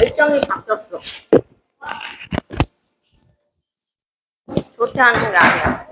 일정이 바뀌었어. 조퇴하는 게 아니야.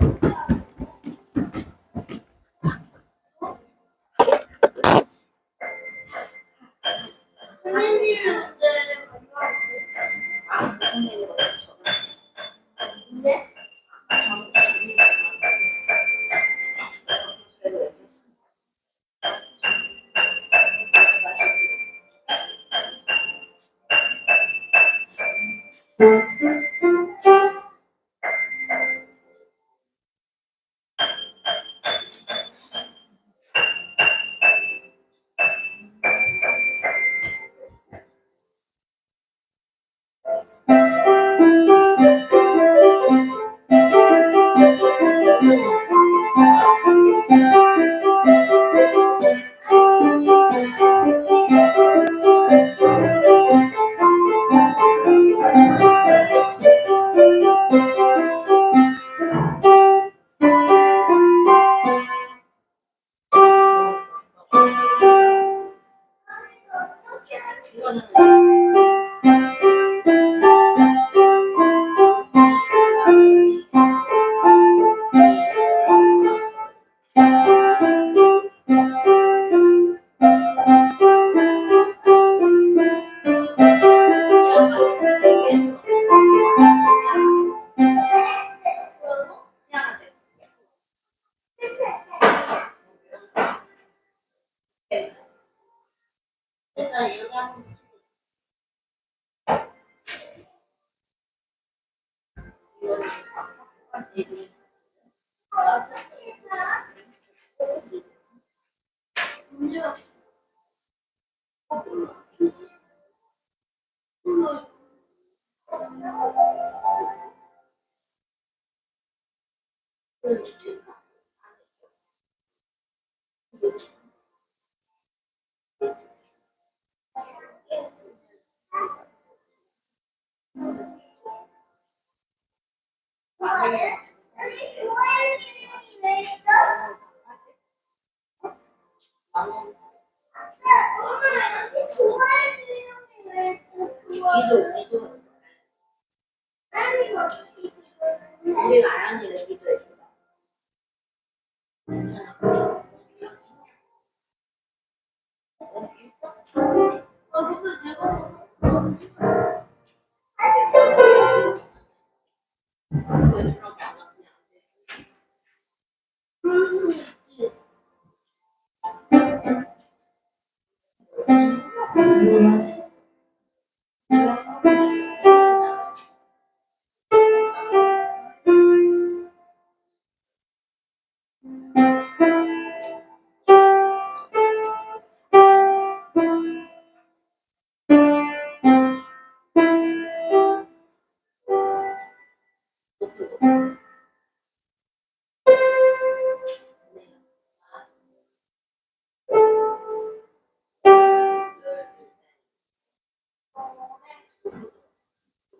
우리가 아연이를 기도해 줘.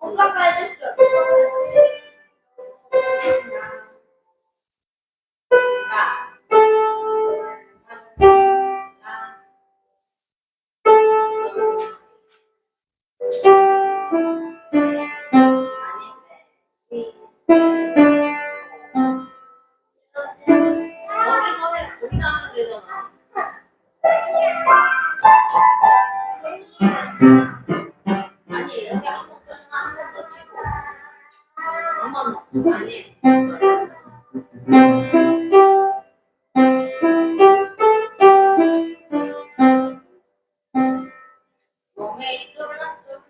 오빠가 해줄게. 아니 여기 한번 끝나 한번더 치고 한번 아니 몸에 뚫었어.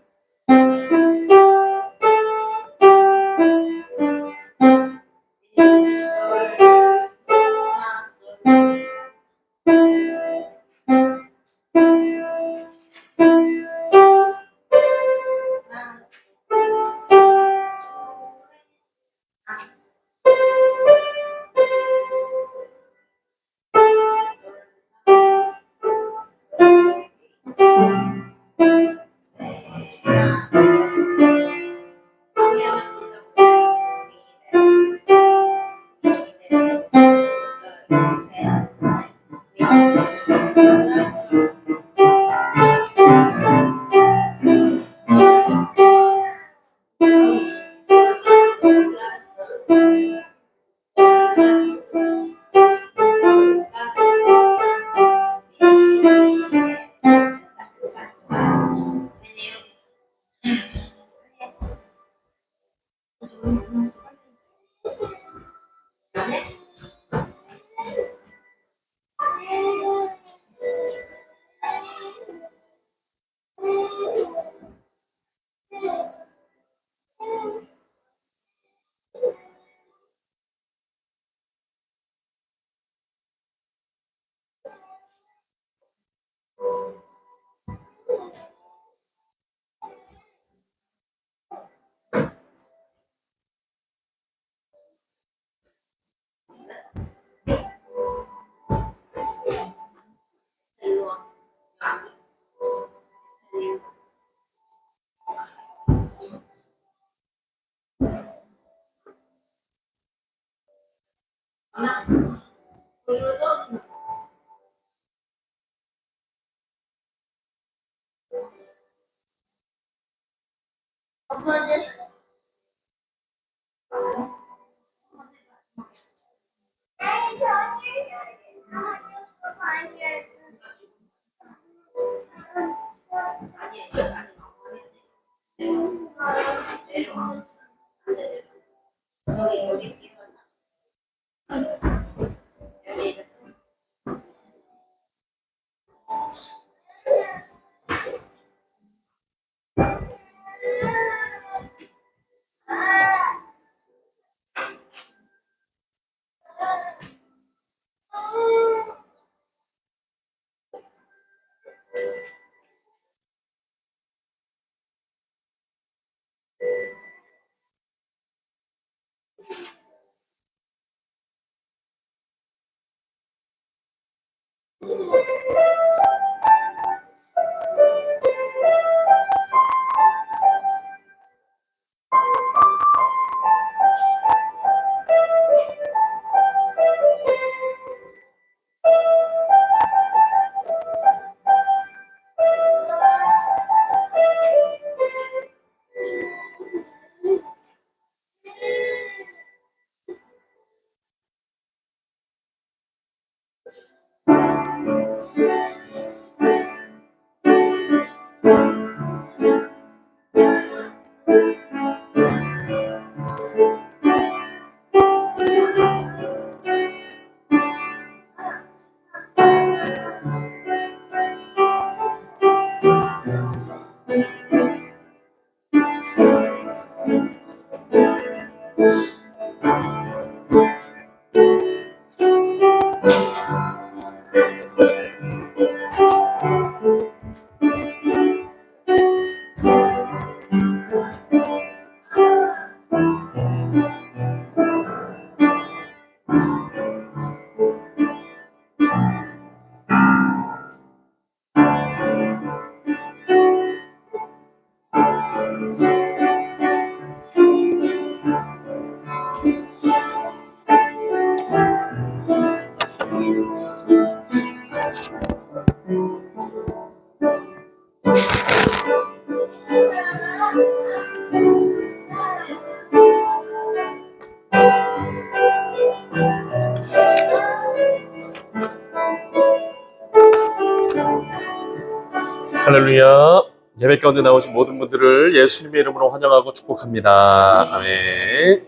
할렐루야. 예배 가운데 나오신 모든 분들을 예수님의 이름으로 환영하고 축복합니다. 아멘.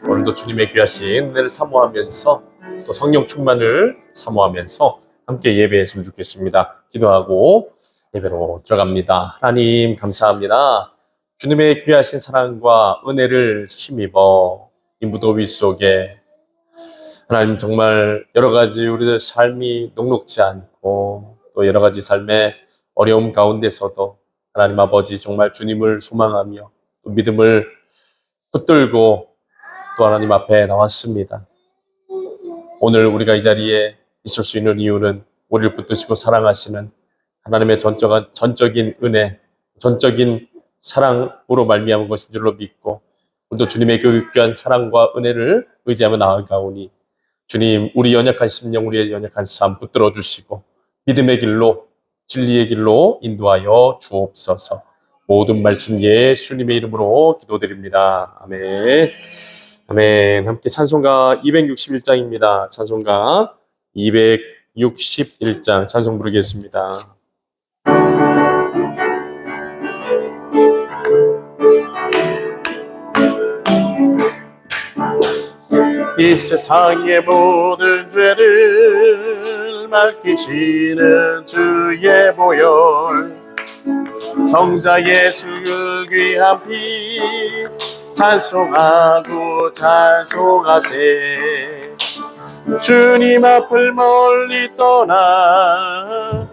오늘도 주님의 귀하신 은혜를 사모하면서 또 성령 충만을 사모하면서 함께 예배했으면 좋겠습니다. 기도하고 예배로 들어갑니다. 하나님 감사합니다. 주님의 귀하신 사랑과 은혜를 힘입어 이 무더위 속에 하나님 정말 여러 가지 우리들 삶이 녹록지 않고 또 여러 가지 삶의 어려움 가운데서도 하나님 아버지 정말 주님을 소망하며 또 믿음을 붙들고 또 하나님 앞에 나왔습니다. 오늘 우리가 이 자리에 있을 수 있는 이유는 우리를 붙드시고 사랑하시는 하나님의 전적인 은혜, 전적인 사랑으로 말미암은 것인 줄로 믿고 또 주님의 그 귀한 사랑과 은혜를 의지하며 나아가오니 주님 우리 연약한 심령, 우리의 연약한 삶 붙들어 주시고 믿음의 길로 진리의 길로 인도하여 주옵소서. 모든 말씀 예수님의 이름으로 기도드립니다. 아멘. 아멘. 함께 찬송가 261장입니다. 찬송가 261장 찬송 부르겠습니다. 이 세상의 모든 죄를 맡기시는 주의 보혈 성자 예수의 귀한 피 찬송하고 찬송하세. 주님 앞을 멀리 떠나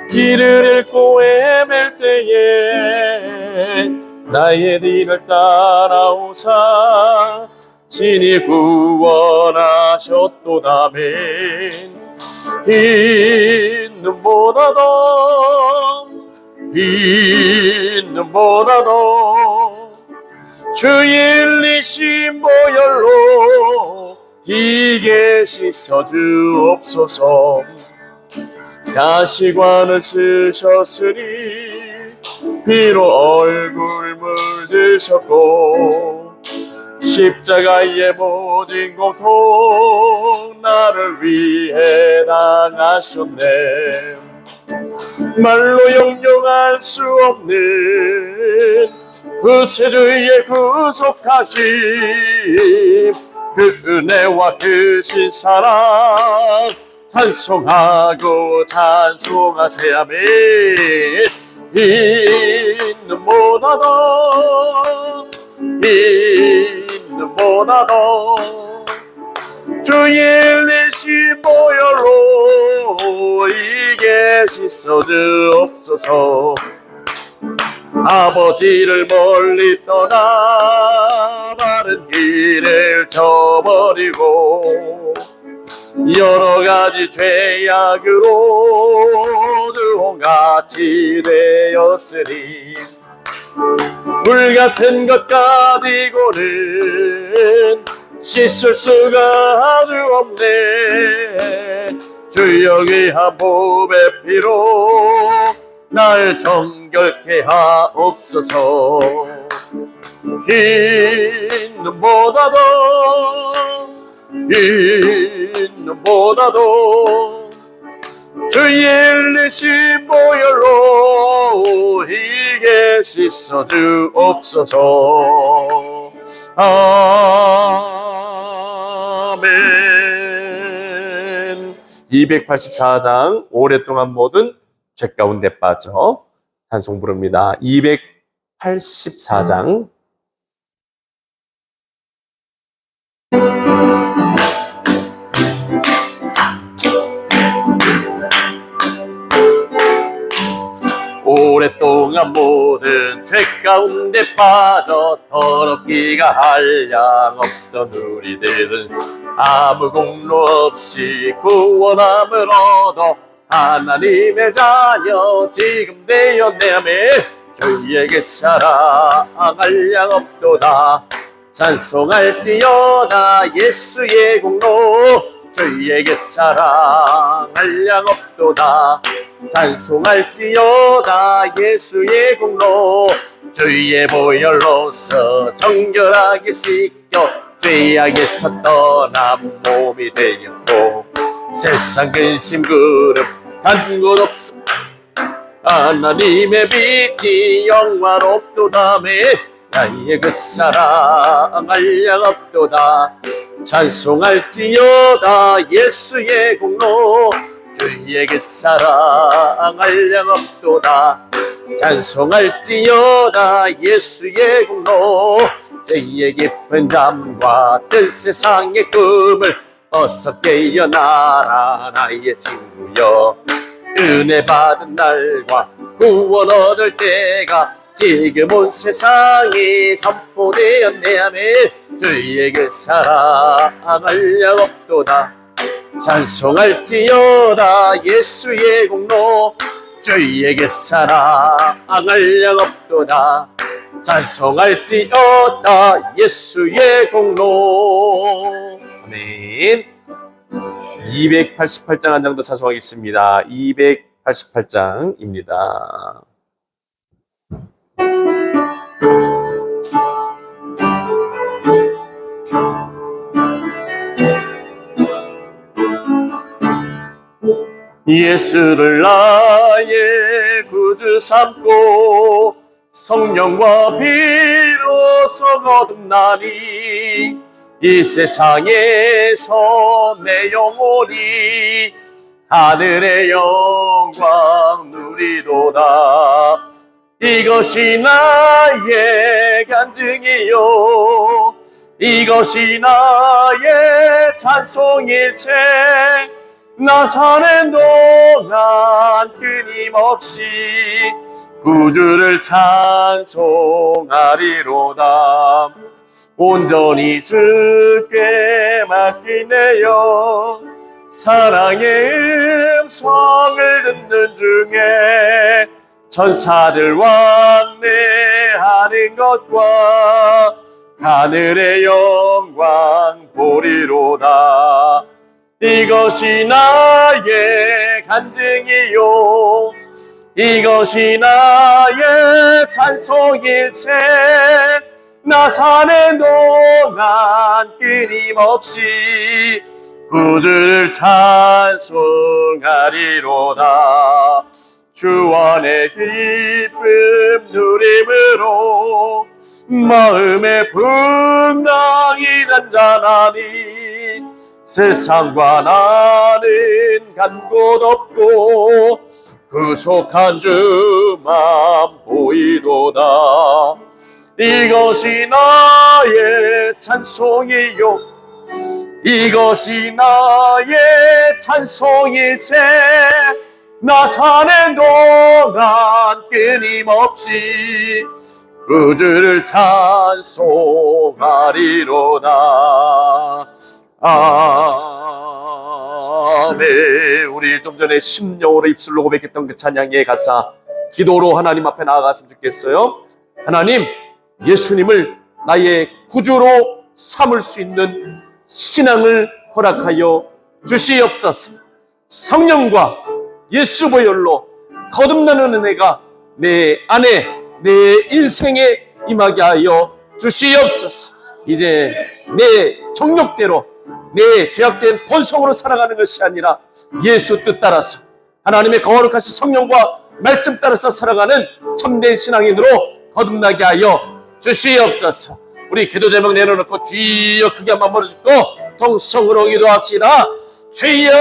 길을 잃고 헤맬 때에 나의 뒤를 따라오사 친히 구원하셨도다멘. 흰 눈보다도 주의 일리신 보혈로 이게 씻어 주옵소서. 가시관을 쓰셨으니 피로 얼굴 힘드셨고 십자가의 모진 고통 나를 위해 당하셨네. 말로 형용할 수 없는 구세주의 구속하심, 그 은혜와 크신 사랑 찬송하고 찬송하세. 아멘. 있는 보다도 주의 일리신 보혈로 이게 씻어주옵소서. 아버지를 멀리 떠나 바른 길을 저버리고 여러 가지 죄악으로 주홍같이 되었으니 물 같은 것 가지고는 씻을 수가 아주 없네. 주여 귀한 보배 피로 날 정결케 하옵소서. 있는보다도 주의 일리신 보혈로 이게 씻어주옵소서. 아멘. 284장 오랫동안 모든 죄 가운데 빠져 찬송 부릅니다. 284장 오랫동안 모든 죄 가운데 빠져 더럽기가 한량 없던 우리들은 아무 공로 없이 구원함을 얻어 하나님의 자녀 지금 되었네. 아멘. 주에게 사랑할 양 없도다. 찬송할지어다 예수의 공로. 주에게 사랑할 양 없도다. 찬송할지어다 예수의 공로. 주의 보혈로서 정결하게 씻겨 죄악에서 떠난 몸이 되었고 세상 근심 그름 한 곳 없음. 하나님의 빛이 영화롭도다. 나의 그 사랑할 양 없도다. 찬송할지어다 예수의 공로. 주의 그 사랑할 양 없도다. 찬송할지어다 예수의 공로. 죄의 깊은 잠과 뜬 세상의 꿈을 어서 깨어나라 나의 친구여. 은혜 받은 날과 구원 얻을 때가 지금 온 세상에 선포되었네. 아멘. 주의 그 사랑할 양 없도다. 찬송할지어다 예수의 공로. 주의 그 사랑할 양 없도다. 찬송할지어다 예수의 공로. 아멘. 288장 한 장도 찬송하겠습니다. 288장입니다. 예수를 나의 구주 삼고 성령과 비로소 거듭나니 이 세상에서 내 영혼이 하늘의 영광 누리도다. 이것이 나의 간증이요 이것이 나의 찬송일체. 나 사는 동안 끊임없이 구주를 찬송하리로다. 온전히 주께 맡기네요. 사랑의 음성을 듣는 중에 천사들 왕래하는 것과 하늘의 영광 보리로다. 이것이 나의 간증이요 이것이 나의 찬송일세. 나 사는 동안 끊임없이 구주를 찬송하리로다. 주 안의 기쁨 누림으로 마음에 분당이 잔잔하니 세상과 나는 간 곳 없고 구속한 주만 보이도다. 이것이 나의 찬송이요, 이것이 나의 찬송일세. 나 사는 동안 끊임없이 구주를 찬송하리로다. 아멘. 우리 좀 전에 심령으로 입술로 고백했던 그 찬양의 가사, 기도로 하나님 앞에 나아갔으면 좋겠어요. 하나님, 예수님을 나의 구주로 삼을 수 있는 신앙을 허락하여 주시옵소서. 성령과 예수 보혈로 거듭나는 은혜가 내 안에, 내 인생에 임하게 하여 주시옵소서. 이제 내 정욕대로, 내 죄악된 본성으로 살아가는 것이 아니라 예수 뜻 따라서 하나님의 거룩하신 성령과 말씀 따라서 살아가는 참된 신앙인으로 거듭나게 하여 주시옵소서. 우리 기도 제목 내려놓고 주여 크게 한번 부르짖고 통성으로 기도합시다. 주여!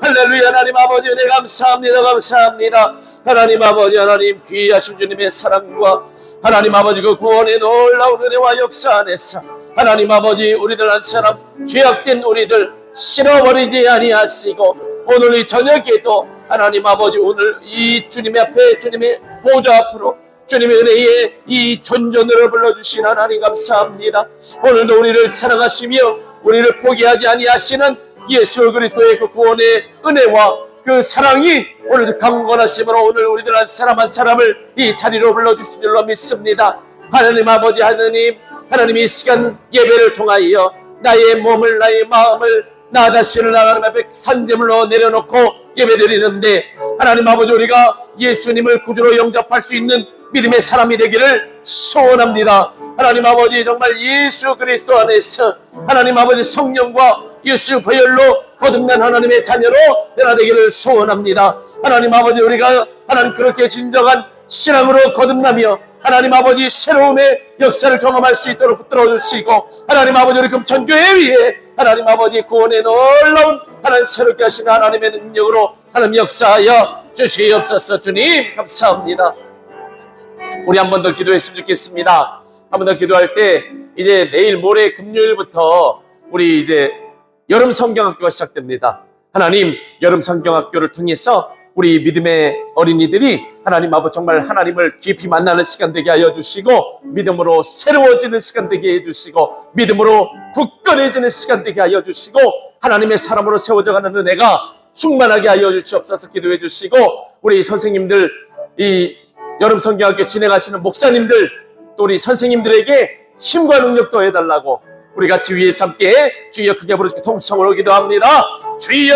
할렐루야. 하나님 아버지 은혜 감사합니다. 감사합니다. 하나님 아버지, 하나님 귀하신 주님의 사랑과 하나님 아버지 그 구원의 놀라운 은혜와 역사 안에서 하나님 아버지 우리들 한 사람 죄악된 우리들 실어버리지 아니하시고 오늘 이 저녁에도 하나님 아버지 오늘 이 주님의 앞에, 주님의 보좌 앞으로 주님의 은혜에 이 전전으로 불러주신 하나님 감사합니다. 오늘도 우리를 사랑하시며 우리를 포기하지 아니하시는 예수 그리스도의 그 구원의 은혜와 그 사랑이 오늘도 강건하심으로 오늘 우리들 한 사람 한 사람을 이 자리로 불러주신 줄로 믿습니다. 하나님 아버지, 하나님 이 시간 예배를 통하여 나의 몸을, 나의 마음을, 나 자신을 하나님 앞에 산재물로 내려놓고 예배드리는데 하나님 아버지 우리가 예수님을 구주로 영접할 수 있는 믿음의 사람이 되기를 소원합니다. 하나님 아버지 정말 예수 그리스도 안에서 하나님 아버지 성령과 예수 보혈로 거듭난 하나님의 자녀로 변화되기를 소원합니다. 하나님 아버지 우리가 하나님 그렇게 진정한 신앙으로 거듭나며 하나님 아버지 새로움의 역사를 경험할 수 있도록 붙들어 주시고 하나님 아버지 우리 금천교회 위에 하나님 아버지 구원의 놀라운 하나님 새롭게 하시는 하나님의 능력으로 하나님 역사하여 주시옵소서. 주님 감사합니다. 우리 한 번 더 기도했으면 좋겠습니다. 한 번 더 기도할 때 이제 내일 모레 금요일부터 우리 이제 여름 성경학교가 시작됩니다. 하나님 여름 성경학교를 통해서 우리 믿음의 어린이들이 하나님 아버지 정말 하나님을 깊이 만나는 시간 되게 하여 주시고 믿음으로 새로워지는 시간 되게 해주시고 믿음으로 굳건해지는 시간 되게 하여 주시고 하나님의 사람으로 세워져가는 은혜가 충만하게 하여 주시옵소서. 기도해 주시고 우리 선생님들, 이 여름 성경학교 진행하시는 목사님들, 또 우리 선생님들에게 힘과 능력도 해달라고 우리 같이 위에서 함께 주여 크게 부르짖고 통성으로 기도합니다. 주여!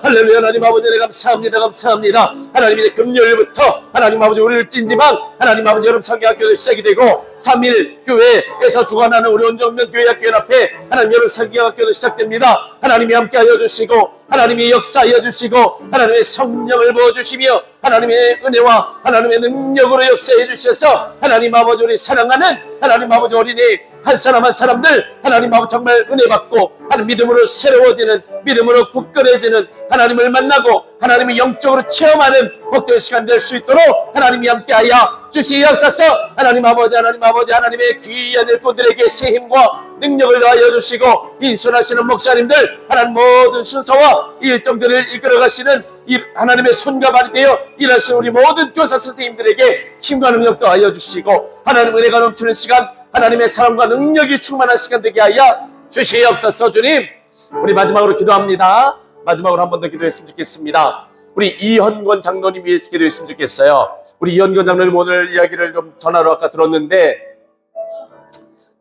할렐루야. 하나님 아버지 네 감사합니다. 감사합니다. 하나님 이제 금요일부터 하나님 아버지 우리를 찐지만 하나님 아버지 여름 성경학교도 시작이 되고 3일 교회에서 주관하는 우리 온정면 교회학교 연합회 하나님 여름 성경학교도 시작됩니다. 하나님이 함께하여 주시고 하나님이 역사하여 주시고 하나님의 성령을 부어주시며 하나님의 은혜와 하나님의 능력으로 역사해 주셔서 하나님 아버지 우리 사랑하는 하나님 아버지 어린이 한 사람 한 사람들 하나님 아버지 정말 은혜 받고 하나님 믿음으로 새로워지는, 믿음으로 굳건해지는, 하나님을 만나고 하나님이 영적으로 체험하는 복된 시간 될 수 있도록 하나님이 함께하여 주시옵소서. 하나님 아버지 하나님의 귀한 일꾼들에게 새 힘과 능력을 더하여 주시고 인솔하시는 목사님들 하나님 모든 순서와 일정들을 이끌어가시는 하나님의 손과 발이 되어 일하시는 우리 모든 교사 선생님들에게 힘과 능력 더하여 주시고 하나님 은혜가 넘치는 시간, 하나님의 사랑과 능력이 충만한 시간 되게 하여 주시옵소서. 주님 우리 마지막으로 기도합니다. 마지막으로 한 번 더 기도했으면 좋겠습니다. 우리 이현권 장로님 위해서 기도했으면 좋겠어요. 우리 이현권 장로님 오늘 이야기를 좀 전화로 아까 들었는데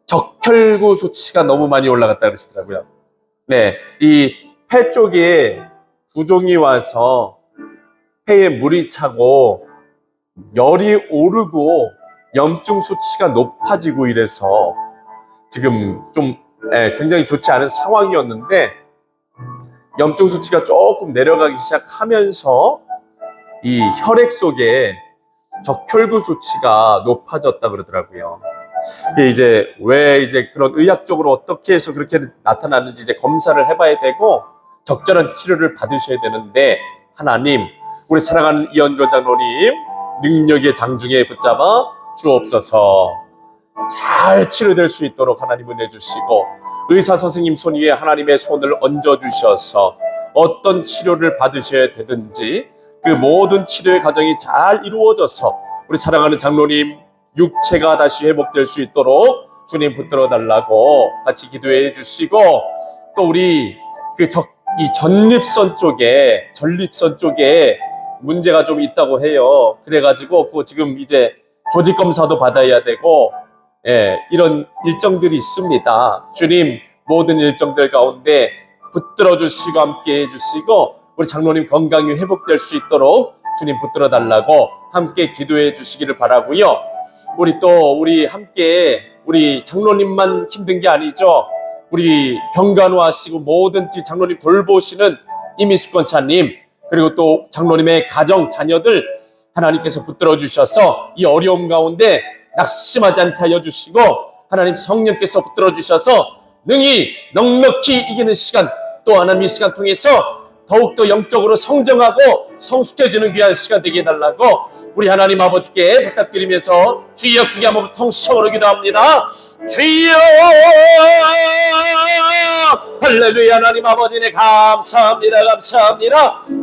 적혈구 수치가 너무 많이 올라갔다 그러시더라고요. 네, 이 폐 쪽에 부종이 와서 폐에 물이 차고 열이 오르고 염증 수치가 높아지고 이래서 지금 좀 굉장히 좋지 않은 상황이었는데 염증 수치가 조금 내려가기 시작하면서 이 혈액 속에 적혈구 수치가 높아졌다 그러더라고요. 이게 이제 왜 이제 그런 의학적으로 어떻게 해서 그렇게 나타났는지 이제 검사를 해봐야 되고 적절한 치료를 받으셔야 되는데 하나님, 우리 사랑하는 이현교 장로님 능력의 장중에 붙잡아 주옵소서. 잘 치료될 수 있도록 하나님 은혜 주시고 의사 선생님 손 위에 하나님의 손을 얹어 주셔서 어떤 치료를 받으셔야 되든지 그 모든 치료의 과정이 잘 이루어져서 우리 사랑하는 장로님 육체가 다시 회복될 수 있도록 주님 붙들어 달라고 같이 기도해 주시고, 또 우리 이 전립선 쪽에 문제가 좀 있다고 해요. 그래가지고 지금 이제 조직 검사도 받아야 되고 이런 일정들이 있습니다. 주님 모든 일정들 가운데 붙들어 주시고 함께 해주시고 우리 장로님 건강이 회복될 수 있도록 주님 붙들어 달라고 함께 기도해 주시기를 바라고요. 우리 함께 우리 장로님만 힘든 게 아니죠. 우리 병간호하시고 모든 장로님 돌보시는 이미숙 권사님, 그리고 또 장로님의 가정 자녀들 하나님께서 붙들어 주셔서 이 어려움 가운데 낙심하지 않게 하여 주시고 하나님 성령께서 붙들어 주셔서 능히 넉넉히 이기는 시간, 또 하나님 이 시간 통해서 더욱더 영적으로 성장하고 성숙해지는 귀한 시간 되게 해달라고 우리 하나님 아버지께 부탁드리면서 주여 크게 한번 통성으로 기도합니다. 주여 할렐루야. 하나님 아버지네 감사합니다.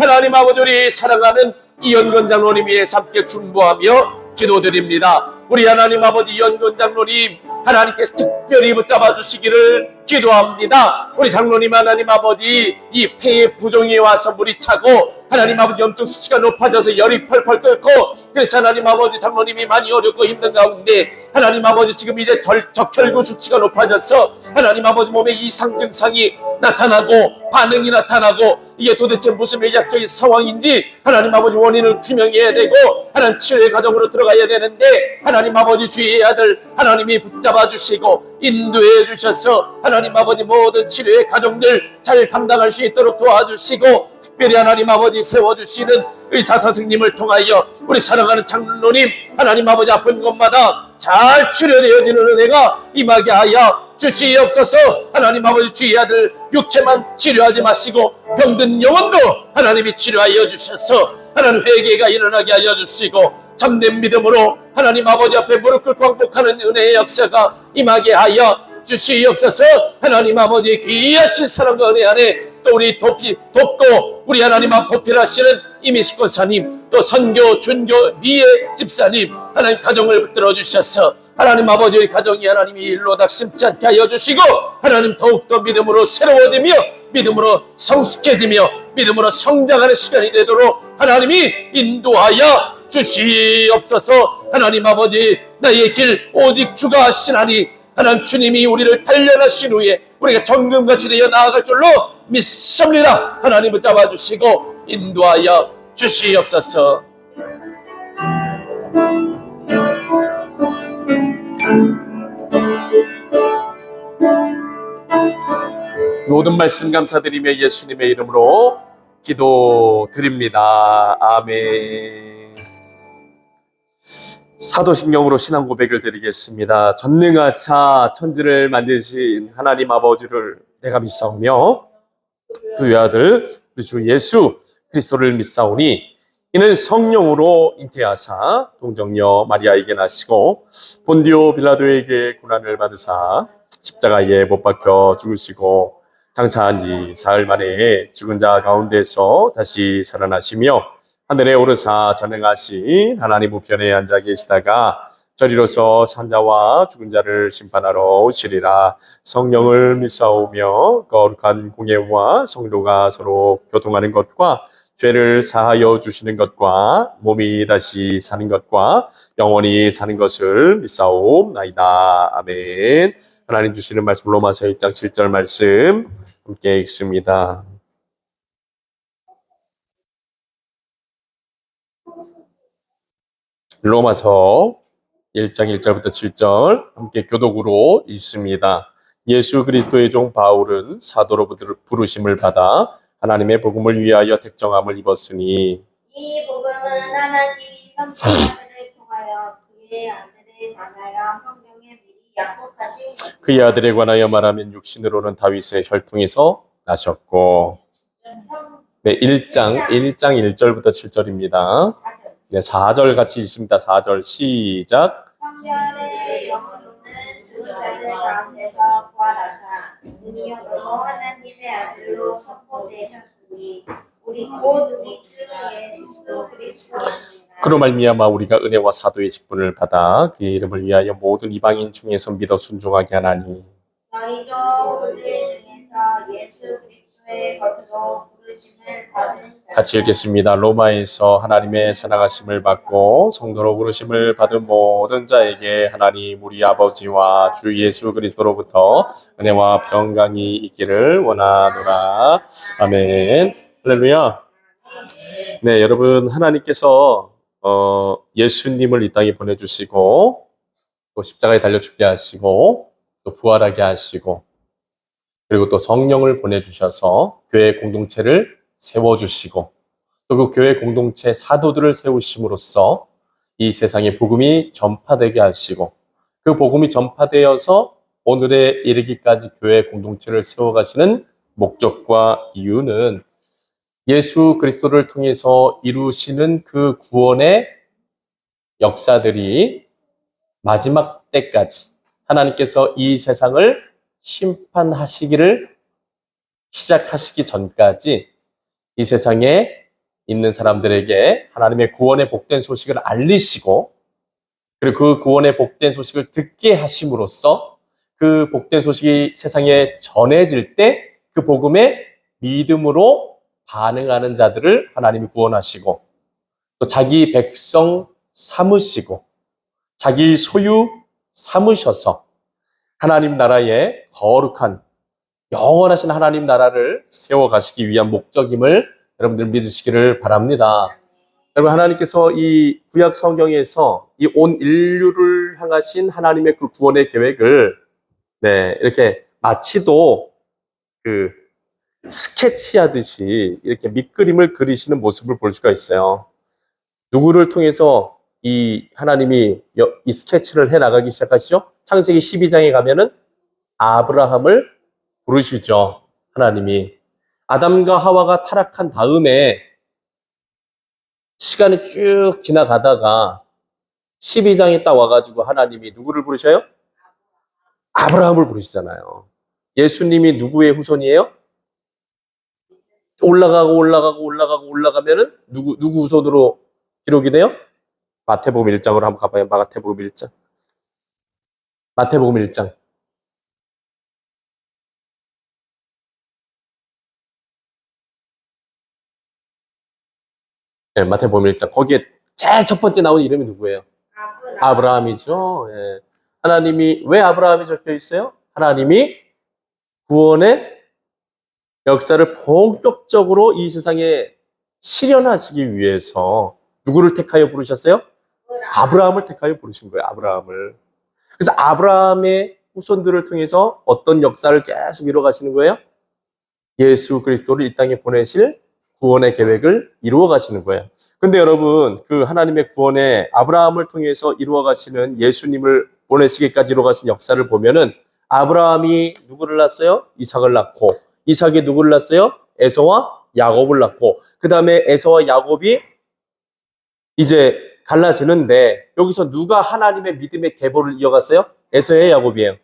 하나님 아버지 우리 사랑하는 이현건 장로님 위해서 함께 중보하며 기도드립니다. 우리 하나님 아버지 이현건 장로님 하나님께서 특별히 붙잡아 주시기를 기도합니다. 우리 장로님 하나님 아버지 이 폐에 부종이 와서 물이 차고 하나님 아버지 염증 수치가 높아져서 열이 펄펄 끓고 그래서 하나님 아버지 장로님이 많이 어렵고 힘든 가운데 하나님 아버지 지금 이제 적혈구 수치가 높아져서 하나님 아버지 몸에 이상 증상이 나타나고 반응이 나타나고 이게 도대체 무슨 의학적인 상황인지 하나님 아버지 원인을 규명해야 되고 하나님 치료의 과정으로 들어가야 되는데 하나님 아버지 주의 아들 하나님이 붙잡아 주시고 인도해 주셔서 하나님 아버지 모든 치료의 과정들 잘 감당할 수 있도록 도와주시고 특별히 하나님 아버지 세워주시는 의사 선생님을 통하여 우리 사랑하는 장로님 하나님 아버지 아픈 곳마다 잘 치료되어지는 은혜가 임하게 하여 주시옵소서. 하나님 아버지 주의 아들 육체만 치료하지 마시고 병든 영혼도 하나님이 치료하여 주셔서 하나님 회개가 일어나게 하여 주시고 참된 믿음으로 하나님 아버지 앞에 무릎 꿇고 항복하는 은혜의 역사가 임하게 하여 주시옵소서. 하나님 아버지 귀하신 사랑과 은혜 안에 또 우리 돕고 우리 하나님 앞 보필하시는 이미숙 권사님, 또 선교 준교 미애 집사님 하나님 가정을 붙들어 주셔서 하나님 아버지 우리 가정이 하나님이 일로 낙심치 않게 하여 주시고 하나님 더욱더 믿음으로 새로워지며 믿음으로 성숙해지며 믿음으로 성장하는 시간이 되도록 하나님이 인도하여 주시옵소서. 하나님 아버지 나의 길 오직 주가 하시나니 하나님 주님이 우리를 단련하신 후에 우리가 정금같이 되어 나아갈 줄로 믿습니다. 하나님 붙잡아 주시고 인도하여 주시옵소서. 모든 말씀 감사드리며 예수님의 이름으로 기도드립니다. 아멘. 사도신경으로 신앙 고백을 드리겠습니다. 전능하사 천지를 만드신 하나님 아버지를 내가 믿사오며 그 외아들 우리 주 예수 그리스도를 믿사오니 이는 성령으로 잉태하사 동정녀 마리아에게 나시고 본디오 빌라도에게 고난을 받으사 십자가에 못 박혀 죽으시고 장사한 지 사흘 만에 죽은 자 가운데서 다시 살아나시며 하늘에 오르사 전능하신 하나님 우편에 앉아 계시다가 저리로서 산자와 죽은 자를 심판하러 오시리라. 성령을 믿사오며 거룩한 공예와 성도가 서로 교통하는 것과 죄를 사하여 주시는 것과 몸이 다시 사는 것과 영원히 사는 것을 믿사옵나이다. 아멘. 하나님 주시는 말씀 로마서 1장 7절 말씀 함께 읽습니다. 로마서 1장 1절부터 7절 함께 교독으로 읽습니다. 예수 그리스도의 종 바울은 사도로 부르심을 받아 하나님의 복음을 위하여 택정함을 입었으니 이 복음은 하나님이 선지자들을 통하여 그의 아들에 관하여 성경에 미리 약속하신 것이요 그의 아들에 관하여 말하면 육신으로는 다윗의 혈통에서 나셨고 네, 1장 1절부터 7절입니다. 네, 4절 같이 읽습니다. 4절 시작. 성결의 영으로는 죽은 자들 가운데서 부활하사 능력으로 하나님의 아들로 선포되셨으니 우리 주 예수 그리스도입니다. 그로 말미암아 우리가 은혜와 사도의 직분을 받아 그의 이름을 위하여 모든 이방인 중에서 믿어 순종하게 하나니 너희도 그들 중에서 예수 그리스도의 것으로 부르심을 받은 자 같이 읽겠습니다. 로마에서 하나님의 사랑하심을 받고 성도로 부르심을 받은 모든 자에게 하나님 우리 아버지와 주 예수 그리스도로부터 은혜와 평강이 있기를 원하노라. 아멘. 할렐루야. 네, 여러분 하나님께서 예수님을 이 땅에 보내주시고 또 십자가에 달려 죽게 하시고 또 부활하게 하시고 그리고 또 성령을 보내주셔서 교회 공동체를 세워주시고 또 그 교회 공동체 사도들을 세우심으로써 이 세상에 복음이 전파되게 하시고 그 복음이 전파되어서 오늘에 이르기까지 교회 공동체를 세워가시는 목적과 이유는 예수 그리스도를 통해서 이루시는 그 구원의 역사들이 마지막 때까지 하나님께서 이 세상을 심판하시기를 시작하시기 전까지 이 세상에 있는 사람들에게 하나님의 구원의 복된 소식을 알리시고 그리고 그 구원의 복된 소식을 듣게 하심으로써 그 복된 소식이 세상에 전해질 때 그 복음에 믿음으로 반응하는 자들을 하나님이 구원하시고 또 자기 백성 삼으시고 자기 소유 삼으셔서 하나님 나라의 거룩한 영원하신 하나님 나라를 세워가시기 위한 목적임을 여러분들 믿으시기를 바랍니다. 여러분 하나님께서 이 구약 성경에서 이 온 인류를 향하신 하나님의 그 구원의 계획을 네, 이렇게 마치도 그 스케치하듯이 이렇게 밑그림을 그리시는 모습을 볼 수가 있어요. 누구를 통해서 이 하나님이 이 스케치를 해 나가기 시작하시죠? 창세기 12장에 가면은 아브라함을 부르시죠. 하나님이 아담과 하와가 타락한 다음에 시간이 쭉 지나가다가 12장에 딱 와가지고 하나님이 누구를 부르셔요? 아브라함을 부르시잖아요. 예수님이 누구의 후손이에요? 올라가면은 누구 후손으로 기록이 돼요? 마태복음 1장으로 한번 가봐요. 마태복음 1장. 마태복음 1장. 네, 마태복음 1장. 거기에 제일 첫 번째 나온 이름이 누구예요? 아브라함이죠. 예. 하나님이 왜 아브라함이 적혀 있어요? 하나님이 구원의 역사를 본격적으로 이 세상에 실현하시기 위해서 누구를 택하여 부르셨어요? 아브라함을 택하여 부르신 거예요. 아브라함을. 그래서 아브라함의 후손들을 통해서 어떤 역사를 계속 이루어가시는 거예요? 예수 그리스도를 이 땅에 보내실 구원의 계획을 이루어 가시는 거예요. 근데 여러분, 그 하나님의 구원에 아브라함을 통해서 이루어 가시는 예수님을 보내시기까지 이루어 가신 역사를 보면은 아브라함이 누구를 낳았어요? 이삭을 낳고, 이삭이 누구를 낳았어요? 에서와 야곱을 낳고, 그 다음에 에서와 야곱이 이제 갈라지는데 여기서 누가 하나님의 믿음의 계보를 이어갔어요? 에서의 야곱이에요.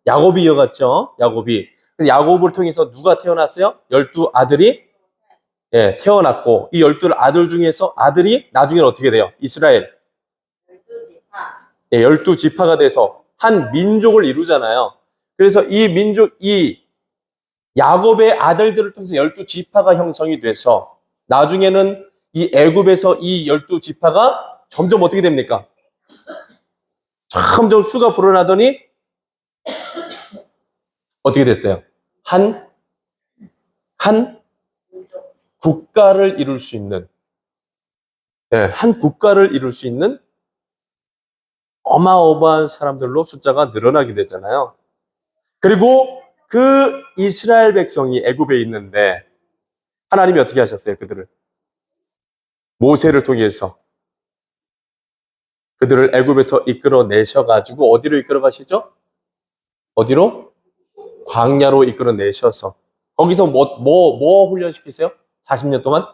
야곱이 이어갔죠. 야곱이. 그래서 야곱을 통해서 누가 태어났어요? 12 아들이 태어났고 이 12 아들 중에서 아들이 나중에 어떻게 돼요? 이스라엘. 12지파가 돼서 한 민족을 이루잖아요. 그래서 이 민족, 이 야곱의 아들들을 통해서 12지파가 형성이 돼서 나중에는 이 애굽에서 이 12지파가 점점 어떻게 됩니까? 점점 수가 불어나더니 어떻게 됐어요? 한 국가를 이룰 수 있는, 한 국가를 이룰 수 있는 어마어마한 사람들로 숫자가 늘어나게 됐잖아요. 그리고 그 이스라엘 백성이 애굽에 있는데 하나님이 어떻게 하셨어요? 그들을 모세를 통해서 그들을 애굽에서 이끌어내셔가지고 어디로 이끌어가시죠? 어디로? 광야로 이끌어내셔서 거기서 뭐 훈련시키세요? 40년 동안?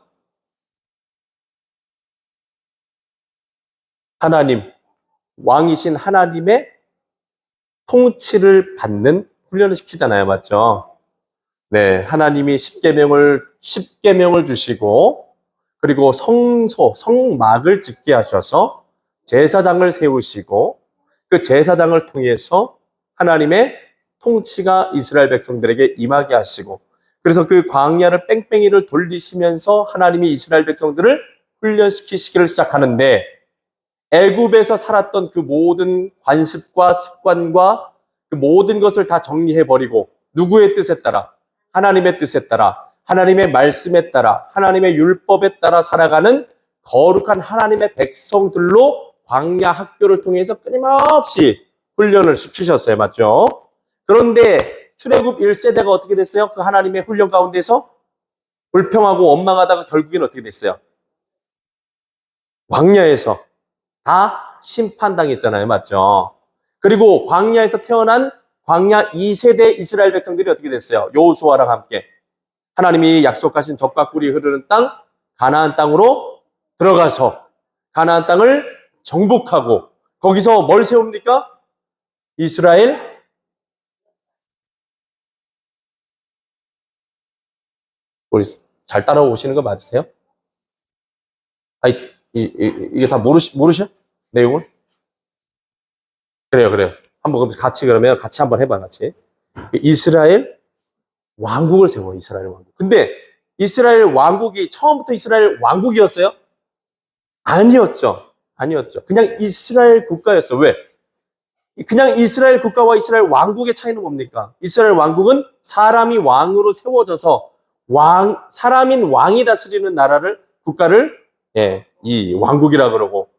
하나님, 왕이신 하나님의 통치를 받는 훈련을 시키잖아요. 맞죠? 네, 하나님이 십계명을 주시고 그리고 성막을 짓게 하셔서 제사장을 세우시고 그 제사장을 통해서 하나님의 통치가 이스라엘 백성들에게 임하게 하시고 그래서 그 광야를 뺑뺑이를 돌리시면서 하나님이 이스라엘 백성들을 훈련시키시기를 시작하는데 애굽에서 살았던 그 모든 관습과 습관과 그 모든 것을 다 정리해버리고 누구의 뜻에 따라 하나님의 뜻에 따라 하나님의 말씀에 따라 하나님의 율법에 따라 살아가는 거룩한 하나님의 백성들로 광야 학교를 통해서 끊임없이 훈련을 시키셨어요. 맞죠? 그런데 출애굽 1세대가 어떻게 됐어요? 그 하나님의 훈련 가운데서 불평하고 원망하다가 결국엔 어떻게 됐어요? 광야에서 다 심판당했잖아요. 맞죠? 그리고 광야에서 태어난 광야 2세대 이스라엘 백성들이 어떻게 됐어요? 여호수아랑 함께 하나님이 약속하신 젖과 꿀이 흐르는 땅 가나안 땅으로 들어가서 가나안 땅을 정복하고 거기서 뭘 세웁니까? 이스라엘 우리 잘 따라오시는 거 맞으세요? 아니, 이게 다 모르셔? 내용을? 그래요. 한번 그러면 같이 한번 해봐, 같이. 이스라엘 왕국을 세워, 이스라엘 왕국. 근데 이스라엘 왕국이 처음부터 이스라엘 왕국이었어요? 아니었죠. 그냥 이스라엘 국가였어. 왜? 그냥 이스라엘 국가와 이스라엘 왕국의 차이는 뭡니까? 이스라엘 왕국은 사람이 왕으로 세워져서 사람인 왕이 다스리는 나라를, 국가를, 이 왕국이라 그러고,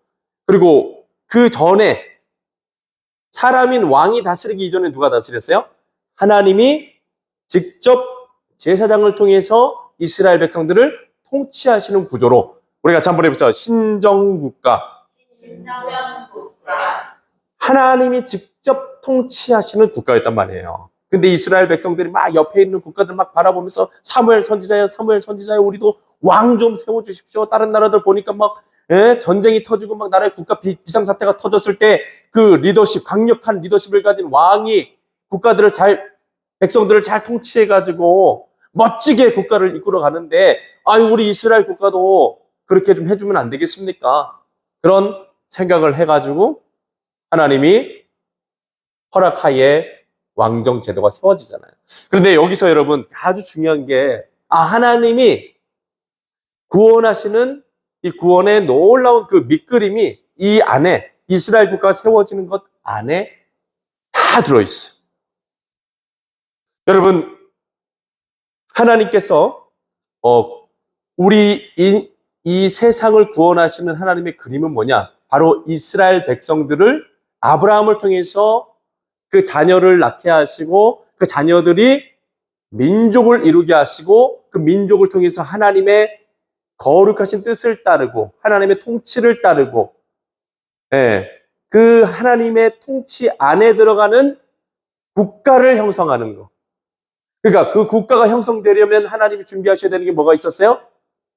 그리고 그 전에 사람인 왕이 다스리기 이전에 누가 다스렸어요? 하나님이 직접 제사장을 통해서 이스라엘 백성들을 통치하시는 구조로 우리 같이 한번 해보죠. 신정국가. 하나님이 직접 통치하시는 국가였단 말이에요. 근데 이스라엘 백성들이 막 옆에 있는 국가들 막 바라보면서 사무엘 선지자요, 우리도 왕 좀 세워주십시오. 다른 나라들 보니까 막 전쟁이 터지고 막 나라의 국가 비상사태가 터졌을 때 그 강력한 리더십을 가진 왕이 백성들을 잘 통치해가지고 멋지게 국가를 이끌어 가는데 우리 이스라엘 국가도 그렇게 좀 해주면 안 되겠습니까? 그런 생각을 해가지고 하나님이 허락하에 왕정 제도가 세워지잖아요. 그런데 여기서 여러분 아주 중요한 게 하나님이 구원하시는 이 구원의 놀라운 그 밑그림이 이 안에 이스라엘 국가가 세워지는 것 안에 다 들어있어요. 여러분 하나님께서 우리 이 세상을 구원하시는 하나님의 그림은 뭐냐? 바로 이스라엘 백성들을 아브라함을 통해서 그 자녀를 낳게 하시고 그 자녀들이 민족을 이루게 하시고 그 민족을 통해서 하나님의 거룩하신 뜻을 따르고 하나님의 통치를 따르고 그 하나님의 통치 안에 들어가는 국가를 형성하는 거. 그러니까 그 국가가 형성되려면 하나님이 준비하셔야 되는 게 뭐가 있었어요?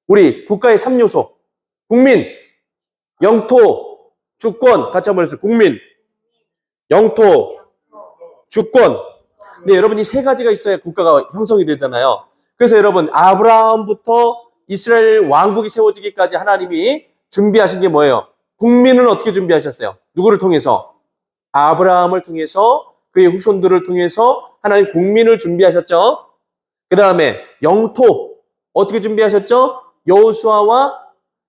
우리 국가의 3요소. 국민, 영토, 주권. 같이 한번 해주세요. 국민, 영토, 주권. 네, 여러분 이 세 가지가 있어야 국가가 형성이 되잖아요. 그래서 여러분 아브라함부터 이스라엘 왕국이 세워지기까지 하나님이 준비하신 게 뭐예요? 국민을 어떻게 준비하셨어요? 누구를 통해서? 아브라함을 통해서 그의 후손들을 통해서 하나님 국민을 준비하셨죠. 그 다음에 영토 어떻게 준비하셨죠? 여호수아와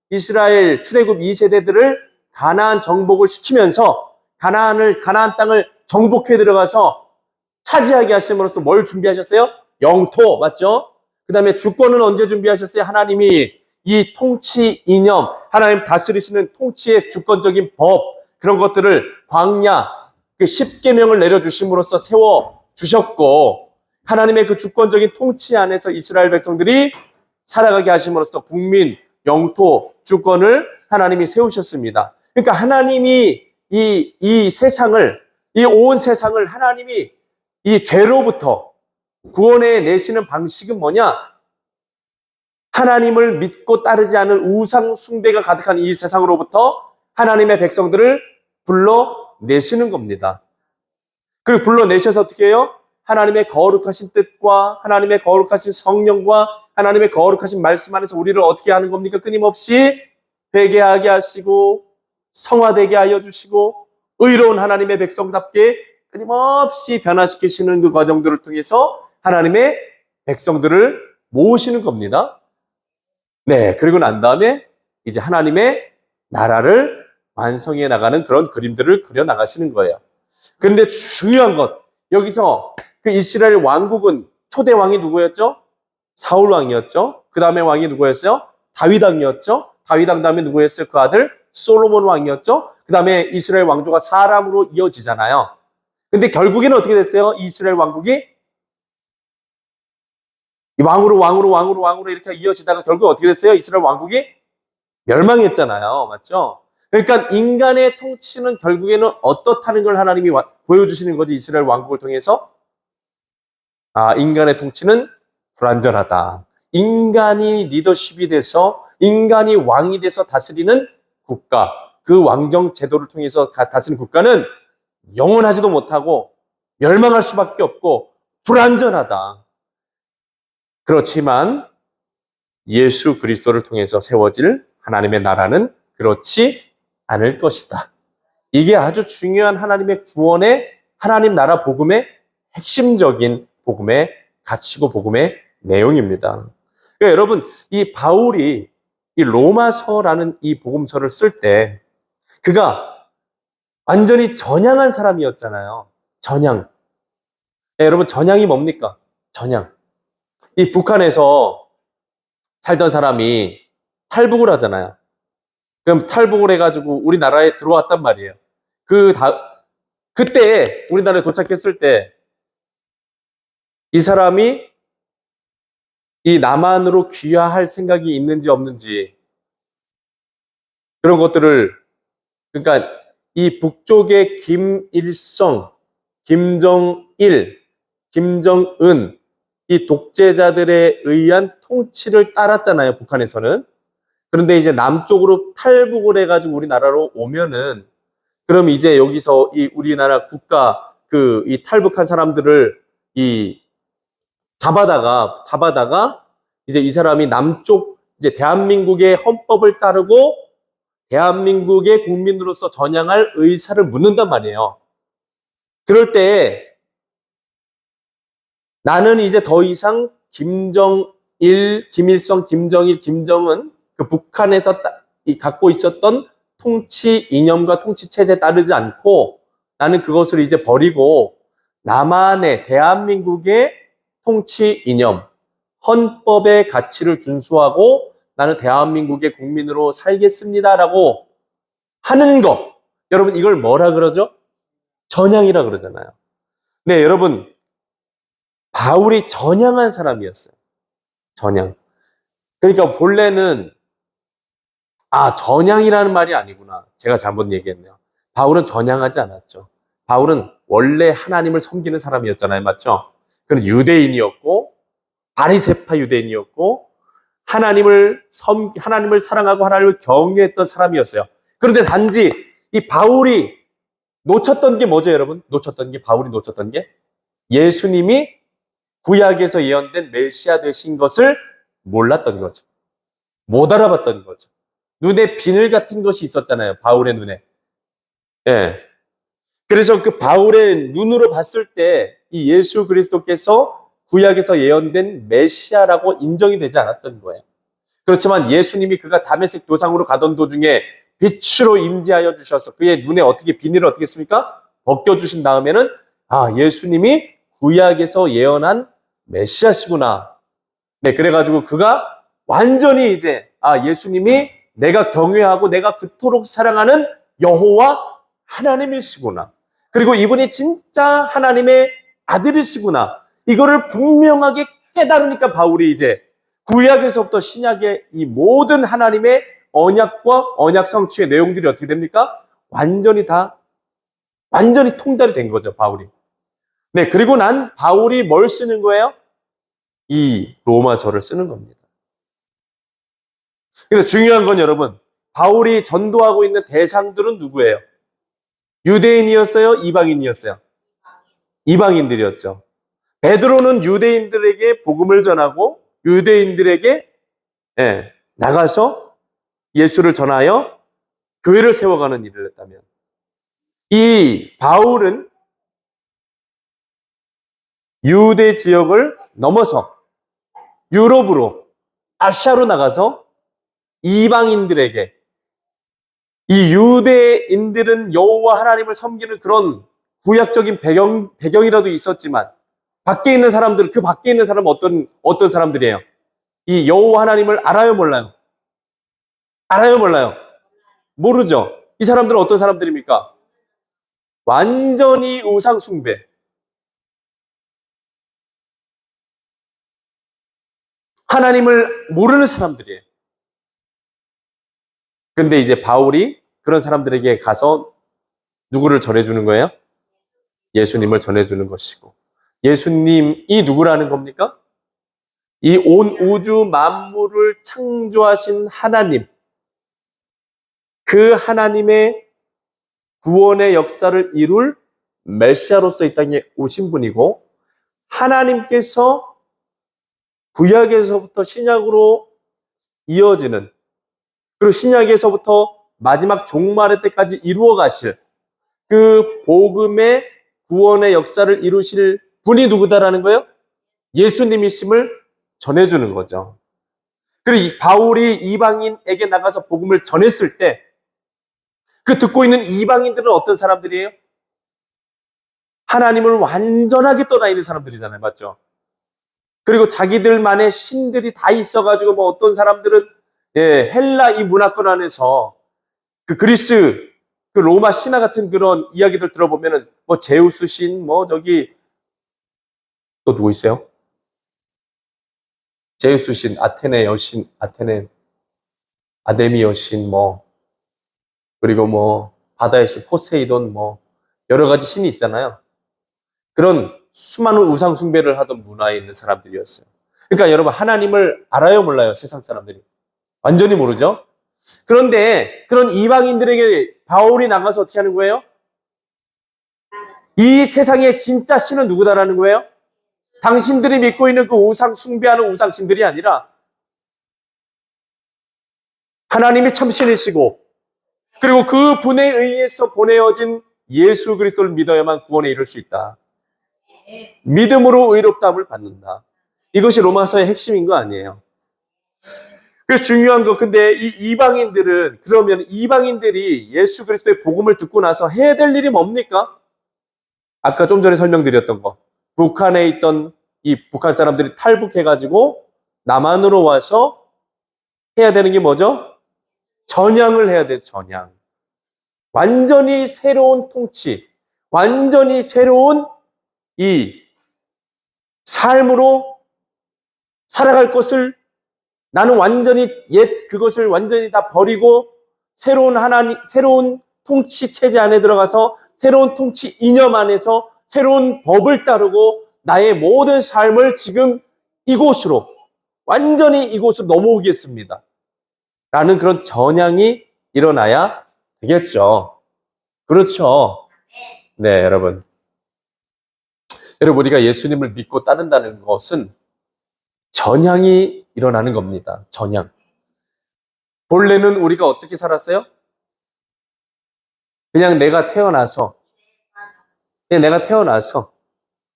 이스라엘 출애굽 2세대들을 가나안 정복을 시키면서 가나안 땅을 정복해 들어가서 차지하게 하심으로써 뭘 준비하셨어요? 영토 맞죠? 그 다음에 주권은 언제 준비하셨어요? 하나님이 이 통치 이념, 하나님 다스리시는 통치의 주권적인 법, 그런 것들을 광야, 그 십계명을 내려주심으로써 세워주셨고, 하나님의 그 주권적인 통치 안에서 이스라엘 백성들이 살아가게 하심으로써 국민, 영토, 주권을 하나님이 세우셨습니다. 그러니까 하나님이 이 세상을, 이 온 세상을 하나님이 이 죄로부터 구원해 내시는 방식은 뭐냐? 하나님을 믿고 따르지 않은 우상 숭배가 가득한 이 세상으로부터 하나님의 백성들을 불러내시는 겁니다. 그리고 불러내셔서 어떻게 해요? 하나님의 거룩하신 뜻과 하나님의 거룩하신 성령과 하나님의 거룩하신 말씀 안에서 우리를 어떻게 하는 겁니까? 끊임없이 회개하게 하시고 성화되게 하여 주시고 의로운 하나님의 백성답게 끊임없이 변화시키시는 그 과정들을 통해서 하나님의 백성들을 모으시는 겁니다. 네, 그리고 난 다음에 이제 하나님의 나라를 완성해 나가는 그런 그림들을 그려 나가시는 거예요. 그런데 중요한 것, 여기서 그 이스라엘 왕국은 초대 왕이 누구였죠? 사울 왕이었죠. 그 다음에 왕이 누구였어요? 다윗 왕이었죠. 다윗 왕 다음에 누구였어요? 그 아들 솔로몬 왕이었죠. 그 다음에 이스라엘 왕조가 사람으로 이어지잖아요. 근데 결국에는 어떻게 됐어요? 이 이스라엘 왕국이 왕으로 이렇게 이어지다가 결국 어떻게 됐어요? 이스라엘 왕국이 멸망했잖아요. 맞죠? 그러니까 인간의 통치는 결국에는 어떻다는 걸 하나님이 보여주시는 거지, 이스라엘 왕국을 통해서. 인간의 통치는 불완전하다. 인간이 리더십이 돼서, 인간이 왕이 돼서 다스리는 국가, 그 왕정 제도를 통해서 다스리는 국가는 영원하지도 못하고 멸망할 수밖에 없고 불완전하다. 그렇지만 예수 그리스도를 통해서 세워질 하나님의 나라는 그렇지 않을 것이다. 이게 아주 중요한 하나님의 구원의, 하나님 나라 복음의 핵심적인 복음의 가치고 복음의 내용입니다. 그러니까 여러분, 이 바울이 이 로마서라는 이 복음서를 쓸 때 그가 완전히 전향한 사람이었잖아요. 전향. 네, 여러분, 전향이 뭡니까? 전향. 이 북한에서 살던 사람이 탈북을 하잖아요. 그럼 탈북을 해가지고 우리나라에 들어왔단 말이에요. 그때 우리나라에 도착했을 때 이 사람이 이 남한으로 귀화할 생각이 있는지 없는지 그런 것들을, 그러니까 이 북쪽의 김일성, 김정일, 김정은 이 독재자들에 의한 통치를 따랐잖아요, 북한에서는. 그런데 이제 남쪽으로 탈북을 해가지고 우리나라로 오면은, 그럼 이제 여기서 이 우리나라 국가 이 탈북한 사람들을 잡아다가 이제 이 사람이 남쪽 이제 대한민국의 헌법을 따르고 대한민국의 국민으로서 전향할 의사를 묻는단 말이에요. 그럴 때 나는 이제 더 이상 김정일, 김일성, 김정일, 김정은 그 북한에서 갖고 있었던 통치 이념과 통치 체제에 따르지 않고 나는 그것을 이제 버리고 남한의 대한민국의 통치 이념, 헌법의 가치를 준수하고 나는 대한민국의 국민으로 살겠습니다라고 하는 거. 여러분, 이걸 뭐라 그러죠? 전향이라 그러잖아요. 네, 여러분, 바울이 전향한 사람이었어요. 전향. 그러니까 본래는 전향이라는 말이 아니구나. 제가 잘못 얘기했네요. 바울은 전향하지 않았죠. 바울은 원래 하나님을 섬기는 사람이었잖아요. 맞죠? 그는 유대인이었고 바리새파 유대인이었고 하나님을 사랑하고 하나님을 경외했던 사람이었어요. 그런데 단지 이 바울이 놓쳤던 게 뭐죠, 여러분? 바울이 놓쳤던 게 예수님이 구약에서 예언된 메시아 되신 것을 몰랐던 거죠. 못 알아봤던 거죠. 눈에 비늘 같은 것이 있었잖아요, 바울의 눈에. 예. 그래서 그 바울의 눈으로 봤을 때 이 예수 그리스도께서 구약에서 예언된 메시아라고 인정이 되지 않았던 거예요. 그렇지만 예수님이 그가 다메섹 도상으로 가던 도중에 빛으로 임재하여 주셔서 그의 눈에 어떻게 비닐을 어떻게 했습니까? 벗겨주신 다음에는 예수님이 구약에서 예언한 메시아시구나. 네, 그래가지고 그가 완전히 이제 예수님이 내가 경외하고 내가 그토록 사랑하는 여호와 하나님이시구나. 그리고 이분이 진짜 하나님의 아들이시구나. 이거를 분명하게 깨달으니까 바울이 이제 구약에서부터 신약의 이 모든 하나님의 언약과 언약 성취의 내용들이 어떻게 됩니까? 완전히 통달이 된 거죠, 바울이. 네, 그리고 난 바울이 뭘 쓰는 거예요? 이 로마서를 쓰는 겁니다. 그래서 중요한 건 여러분, 바울이 전도하고 있는 대상들은 누구예요? 유대인이었어요? 이방인이었어요? 이방인들이었죠. 베드로는 유대인들에게 복음을 전하고 유대인들에게 나가서 예수를 전하여 교회를 세워가는 일을 했다면, 이 바울은 유대 지역을 넘어서 유럽으로, 아시아로 나가서 이방인들에게, 이 유대인들은 여호와 하나님을 섬기는 그런 구약적인 배경이라도 있었지만, 밖에 있는 사람들, 그 밖에 있는 사람은 어떤 사람들이에요? 이 여호와 하나님을 알아요, 몰라요? 알아요, 몰라요? 모르죠. 이 사람들은 어떤 사람들입니까? 완전히 우상 숭배. 하나님을 모르는 사람들이에요. 근데 이제 바울이 그런 사람들에게 가서 누구를 전해주는 거예요? 예수님을 전해주는 것이고, 예수님이 누구라는 겁니까? 이 온 우주 만물을 창조하신 하나님, 그 하나님의 구원의 역사를 이룰 메시아로서 이 땅에 오신 분이고, 하나님께서 구약에서부터 신약으로 이어지는, 그리고 신약에서부터 마지막 종말의 때까지 이루어 가실 그 복음의 구원의 역사를 이루실 분이 누구다라는 거예요? 예수님이심을 전해주는 거죠. 그리고 이 바울이 이방인에게 나가서 복음을 전했을 때, 그 듣고 있는 이방인들은 어떤 사람들이에요? 하나님을 완전하게 떠나 있는 사람들이잖아요. 맞죠? 그리고 자기들만의 신들이 다 있어가지고, 뭐 어떤 사람들은 헬라 이 문화권 안에서 그 그리스, 그 로마 신화 같은 그런 이야기들 들어보면은 뭐 제우스 신, 뭐 저기 또 누구 있어요? 제우스 신, 아테네 여신, 아데미 여신, 뭐 그리고 뭐 바다의 신 포세이돈, 뭐 여러 가지 신이 있잖아요. 그런 수많은 우상 숭배를 하던 문화에 있는 사람들이었어요. 그러니까 여러분, 하나님을 알아요, 몰라요? 세상 사람들이 완전히 모르죠. 그런데 그런 이방인들에게 바울이 나가서 어떻게 하는 거예요? 이 세상의 진짜 신은 누구다라는 거예요? 당신들이 믿고 있는 그 우상 숭배하는 우상신들이 아니라 하나님이 참신이시고, 그리고 그 분에 의해서 보내어진 예수 그리스도를 믿어야만 구원에 이를 수 있다. 믿음으로 의롭다함을 받는다. 이것이 로마서의 핵심인 거 아니에요. 그래서 중요한 거, 근데 이 이방인들은, 그러면 이방인들이 예수 그리스도의 복음을 듣고 나서 해야 될 일이 뭡니까? 아까 좀 전에 설명드렸던 거, 북한에 있던 이 북한 사람들이 탈북해가지고 남한으로 와서 해야 되는 게 뭐죠? 전향을 해야 돼. 전향. 완전히 새로운 통치, 완전히 새로운 이 삶으로 살아갈 것을, 나는 완전히 그것을 완전히 다 버리고 새로운 통치 체제 안에 들어가서 새로운 통치 이념 안에서 새로운 법을 따르고 나의 모든 삶을 지금 완전히 이곳으로 넘어오겠습니다. 라는 그런 전향이 일어나야 되겠죠. 그렇죠. 네, 여러분. 우리가 예수님을 믿고 따른다는 것은 전향이 일어나는 겁니다. 전향. 본래는 우리가 어떻게 살았어요? 그냥 내가 태어나서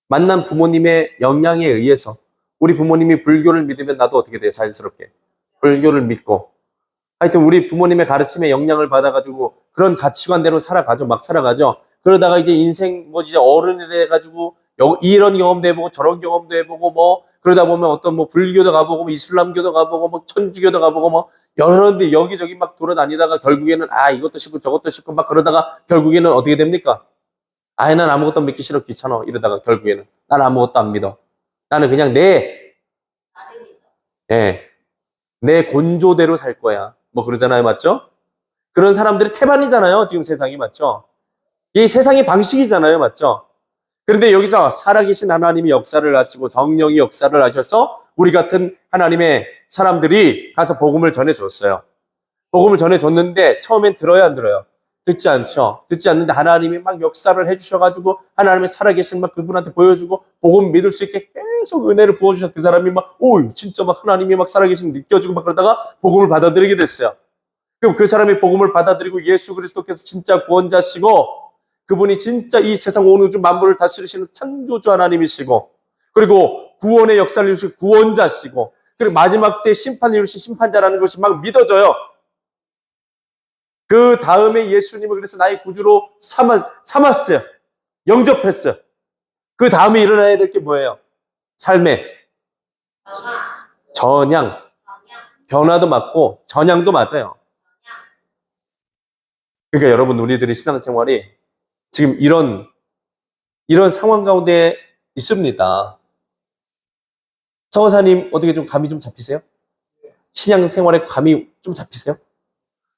만난 부모님의 영향에 의해서, 우리 부모님이 불교를 믿으면 나도 어떻게 돼요? 자연스럽게 불교를 믿고, 하여튼 우리 부모님의 가르침에 영향을 받아가지고 그런 가치관대로 막 살아가죠. 그러다가 이제 인생 이제 어른이 돼가지고 이런 경험도 해보고 저런 경험도 해보고, 뭐 그러다 보면 어떤 뭐 불교도 가보고 뭐 이슬람교도 가보고 뭐 천주교도 가보고 뭐 여러 데 여기저기 막 돌아다니다가 결국에는 이것도 싫고 저것도 싫고 막 그러다가 결국에는 어떻게 됩니까? 난 아무것도 믿기 싫어, 귀찮아. 이러다가 결국에는 난 아무것도 안 믿어. 나는 그냥 내 곤조대로 살 거야. 뭐 그러잖아요, 맞죠? 그런 사람들이 태반이잖아요, 지금 세상이, 맞죠? 이 세상의 방식이잖아요, 맞죠? 그런데 여기서 살아계신 하나님이 역사를 하시고 성령이 역사를 하셔서 우리 같은 하나님의 사람들이 가서 복음을 전해줬어요. 복음을 전해줬는데 처음엔 들어요, 안 들어요? 듣지 않죠. 듣지 않는데 하나님이 막 역사를 해주셔가지고 하나님의 살아계신 막 그분한테 보여주고 복음 믿을 수 있게 계속 은혜를 부어주셔서 그 사람이 막 진짜 막 하나님이 막 살아계신 느껴지고 막 그러다가 복음을 받아들이게 됐어요. 그럼 그 사람이 복음을 받아들이고 예수 그리스도께서 진짜 구원자시고 그분이 진짜 이 세상 온 우주 만물을 다스리시는 창조주 하나님이시고 그리고 구원의 역사를 이루실 구원자시고 그리고 마지막 때 심판을 이루신 심판자라는 것이 막 믿어져요. 그 다음에 예수님을 그래서 나의 구주로 삼았어요. 영접했어요. 그 다음에 일어나야 될 게 뭐예요? 삶의 전향. 변화도 맞고 전향도 맞아요. 그러니까 여러분, 우리들의 신앙생활이 지금 이런 상황 가운데 있습니다. 서호사님 어떻게 좀 감이 좀 잡히세요? 신앙생활에 감이 좀 잡히세요?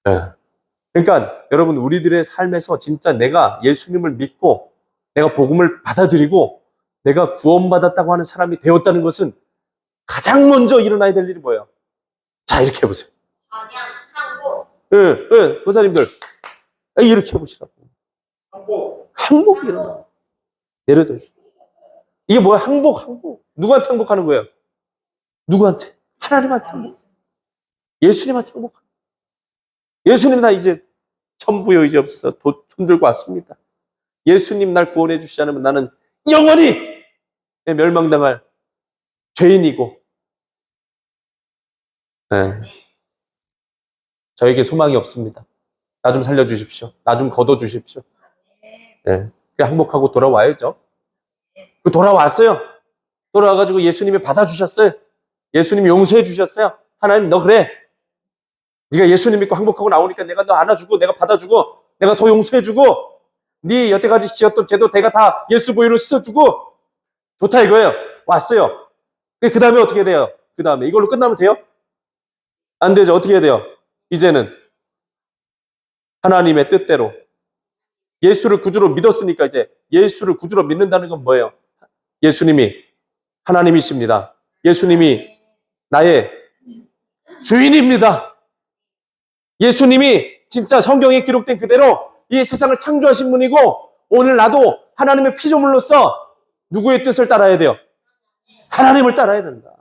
네. 그러니까 여러분, 우리들의 삶에서 진짜 내가 예수님을 믿고 내가 복음을 받아들이고 내가 구원받았다고 하는 사람이 되었다는 것은 가장 먼저 일어나야 될 일이 뭐예요? 자, 이렇게 해보세요. 항복. 교사님들 이렇게 해보시라고. 항복이 일어나. 내려놓으시고. 이게 뭐야? 항복. 누구한테 항복하는 거예요? 누구한테? 하나님한테 항복. 예수님한테 항복하는 거예요. 예수님, 나 이제 천부의 의지 없어서 손 들고 왔습니다. 예수님 날 구원해 주시지 않으면 나는 영원히 멸망당할 죄인이고, 저에게 소망이 없습니다. 나 좀 살려주십시오. 나 좀 걷어주십시오. 그냥 항복하고 돌아와야죠. 돌아왔어요. 돌아와가지고 예수님이 받아주셨어요. 예수님이 용서해 주셨어요. 하나님, 너 그래. 네가 예수님 믿고 항복하고 나오니까 내가 너 안아주고 내가 받아주고 내가 더 용서해주고 네 여태까지 지었던 죄도 내가 다 예수 보혈로 씻어주고 좋다 이거예요. 왔어요. 그 다음에 어떻게 돼요? 그 다음에 이걸로 끝나면 돼요? 안 되죠. 어떻게 해야 돼요? 이제는 하나님의 뜻대로 예수를 구주로 믿었으니까 이제 예수를 구주로 믿는다는 건 뭐예요? 예수님이 하나님이십니다. 예수님이 나의 주인입니다. 예수님이 진짜 성경에 기록된 그대로 이 세상을 창조하신 분이고 오늘 나도 하나님의 피조물로서 누구의 뜻을 따라야 돼요? 하나님을 따라야 된다.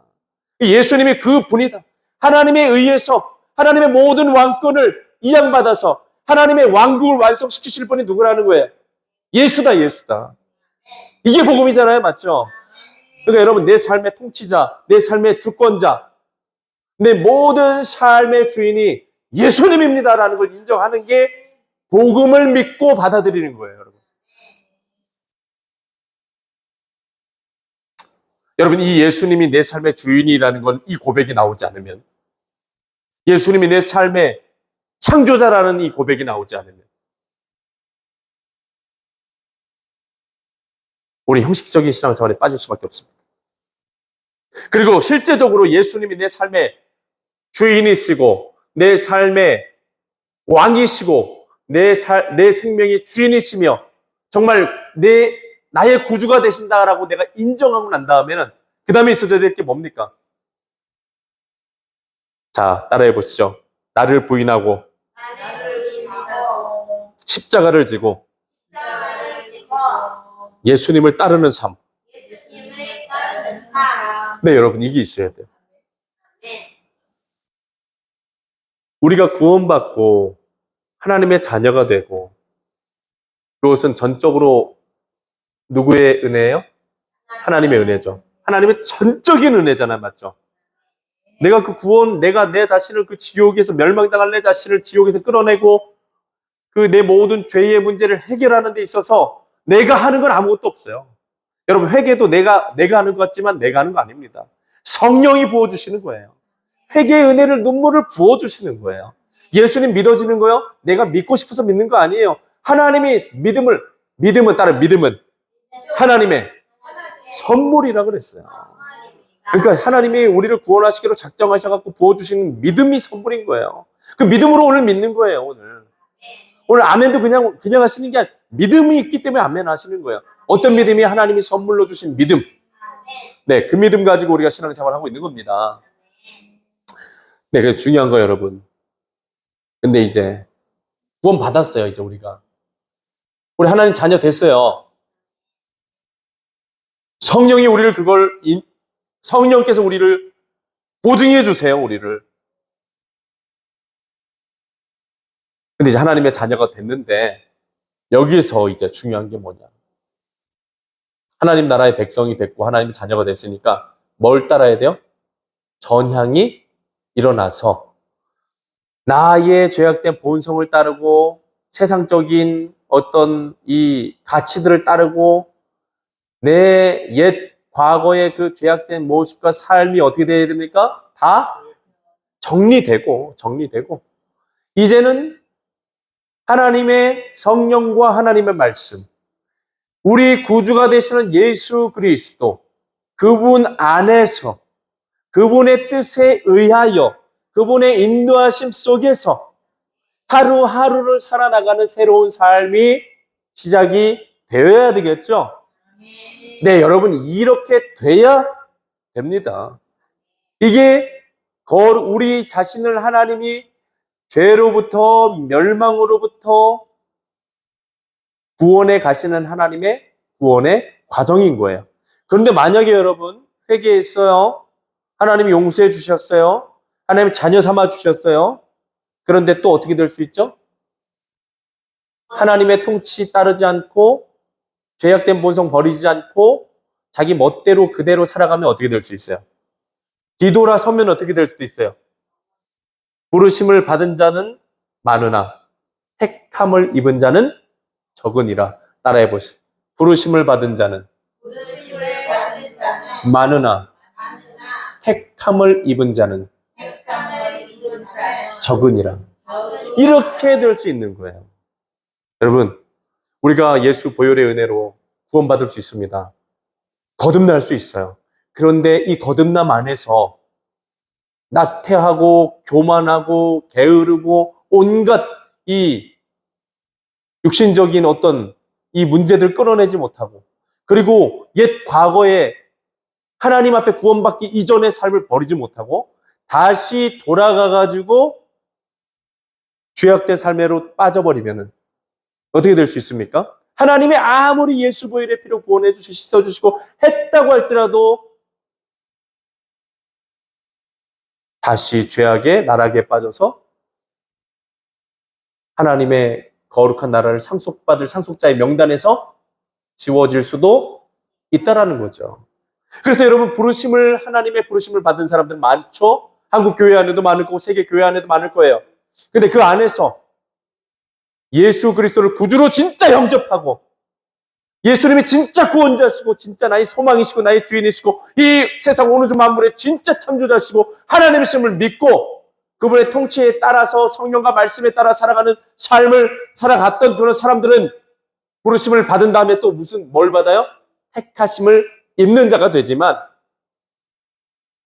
예수님이 그 분이다. 하나님에 의해서 하나님의 모든 왕권을 이양받아서 하나님의 왕국을 완성시키실 분이 누구라는 거예요? 예수다. 이게 복음이잖아요. 맞죠? 그러니까 여러분, 내 삶의 통치자, 내 삶의 주권자, 내 모든 삶의 주인이 예수님입니다라는 걸 인정하는 게 복음을 믿고 받아들이는 거예요, 여러분. 여러분, 이 예수님이 내 삶의 주인이라는 건 이 고백이 나오지 않으면, 예수님이 내 삶의 창조자라는 이 고백이 나오지 않으면, 우리 형식적인 신앙생활에 빠질 수밖에 없습니다. 그리고 실제적으로 예수님이 내 삶의 주인이시고 내 삶의 왕이시고 내 생명의 주인이시며 정말 나의 구주가 되신다라고 내가 인정하고 난 다음에는 그 다음에 있어져야 될 게 뭡니까? 자, 따라해 보시죠. 나를 부인하고 십자가를 지고 예수님을 따르는 삶. 네, 여러분, 이게 있어야 돼요. 우리가 구원받고 하나님의 자녀가 되고 그것은 전적으로 누구의 은혜예요? 하나님의 은혜죠. 하나님의 전적인 은혜잖아요. 맞죠? 내가 그 구원, 내가 내 자신을 그 지옥에서 멸망당할 내 자신을 지옥에서 끌어내고 그 내 모든 죄의 문제를 해결하는 데 있어서 내가 하는 건 아무것도 없어요. 여러분, 회개도 내가 하는 것 같지만 내가 하는 거 아닙니다. 성령이 부어주시는 거예요. 회개의 은혜를 눈물을 부어주시는 거예요. 예수님 믿어지는 거요? 내가 믿고 싶어서 믿는 거 아니에요. 하나님이 믿음은 하나님의 선물이라 그랬어요. 그러니까 하나님이 우리를 구원하시기로 작정하셔갖고 부어주시는 믿음이 선물인 거예요. 그 믿음으로 오늘 믿는 거예요, 오늘 아멘도 그냥 하시는 게 아니라 믿음이 있기 때문에 아멘 하시는 거예요. 어떤 믿음이 하나님이 선물로 주신 믿음. 네, 그 믿음 가지고 우리가 신앙생활을 하고 있는 겁니다. 네, 그래서 중요한 거예요, 여러분. 근데 이제 구원 받았어요, 이제 우리가. 우리 하나님 자녀 됐어요. 성령께서 우리를 보증해 주세요, 우리를. 근데 이제 하나님의 자녀가 됐는데, 여기서 이제 중요한 게 뭐냐. 하나님 나라의 백성이 됐고, 하나님의 자녀가 됐으니까, 뭘 따라야 돼요? 전향이 일어나서, 나의 죄악된 본성을 따르고, 세상적인 어떤 이 가치들을 따르고, 내 옛 과거의 그 죄악된 모습과 삶이 어떻게 되어야 됩니까? 다 정리되고, 이제는 하나님의 성령과 하나님의 말씀, 우리 구주가 되시는 예수 그리스도, 그분 안에서, 그분의 뜻에 의하여, 그분의 인도하심 속에서 하루하루를 살아나가는 새로운 삶이 시작이 되어야 되겠죠? 네, 여러분, 이렇게 돼야 됩니다. 이게 우리 자신을 하나님이 죄로부터 멸망으로부터 구원해 가시는 하나님의 구원의 과정인 거예요. 그런데 만약에 여러분 회개했어요. 하나님이 용서해 주셨어요. 하나님 자녀 삼아 주셨어요. 그런데 또 어떻게 될 수 있죠? 하나님의 통치 따르지 않고 죄악된 본성 버리지 않고 자기 멋대로 그대로 살아가면 어떻게 될 수 있어요? 뒤돌아서면 어떻게 될 수도 있어요? 부르심을 받은 자는 많으나 택함을 입은 자는 적으니라. 따라해 보시죠. 부르심을 받은 자는 많으나 택함을 입은 자는 적으니라. 이렇게 될 수 있는 거예요. 여러분, 우리가 예수 보혈의 은혜로 구원받을 수 있습니다. 거듭날 수 있어요. 그런데 이 거듭남 안에서 나태하고 교만하고 게으르고 온갖 이 육신적인 어떤 이 문제들 끌어내지 못하고, 그리고 옛 과거에 하나님 앞에 구원받기 이전의 삶을 버리지 못하고 다시 돌아가가지고 죄악된 삶으로 빠져버리면 어떻게 될 수 있습니까? 하나님이 아무리 예수 보혈의 피로 구원해 주시고 씻어주시고 했다고 할지라도 다시 죄악의 나락에 빠져서 하나님의 거룩한 나라를 상속받을 상속자의 명단에서 지워질 수도 있다라는 거죠. 그래서 여러분, 하나님의 부르심을 받은 사람들 많죠? 한국 교회 안에도 많을 거고 세계 교회 안에도 많을 거예요. 근데 그 안에서 예수 그리스도를 구주로 진짜 영접하고 예수님이 진짜 구원자시고 진짜 나의 소망이시고 나의 주인이시고 이 세상 어느 주 만물의 진짜 창조자시고 하나님이심을 믿고 그분의 통치에 따라서 성령과 말씀에 따라 살아가는 삶을 살아갔던 그런 사람들은 부르심을 받은 다음에 또 뭘 받아요? 택하심을 입는 자가 되지만,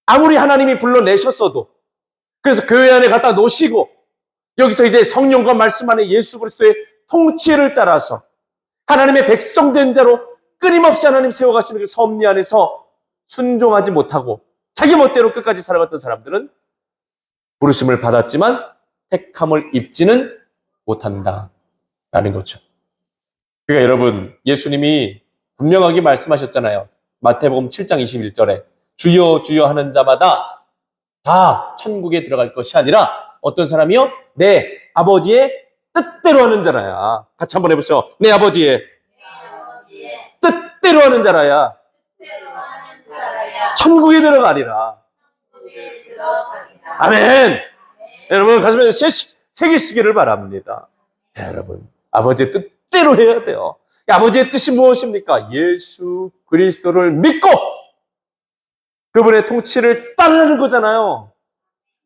아무리 하나님이 불러내셨어도, 그래서 교회 안에 갖다 놓으시고 여기서 이제 성령과 말씀 안에 예수 그리스도의 통치를 따라서 하나님의 백성된 자로 끊임없이 하나님 세워가시는 그 섭리 안에서 순종하지 못하고 자기 멋대로 끝까지 살아갔던 사람들은 부르심을 받았지만 택함을 입지는 못한다라는 거죠. 그러니까 여러분, 예수님이 분명하게 말씀하셨잖아요. 마태복음 7장 21절에 주여 주여 하는 자마다 다 천국에 들어갈 것이 아니라 어떤 사람이요? 내 아버지의 뜻대로 하는 자라야. 같이 한번 해보시죠. 내 아버지의 뜻대로 하는 자라야 천국에 들어가리라. 아멘. 여러분, 가슴에 새기시기를 바랍니다. 여러분, 아버지의 뜻대로 해야 돼요. 아버지의 뜻이 무엇입니까? 예수 그리스도를 믿고 그분의 통치를 따르는 거잖아요.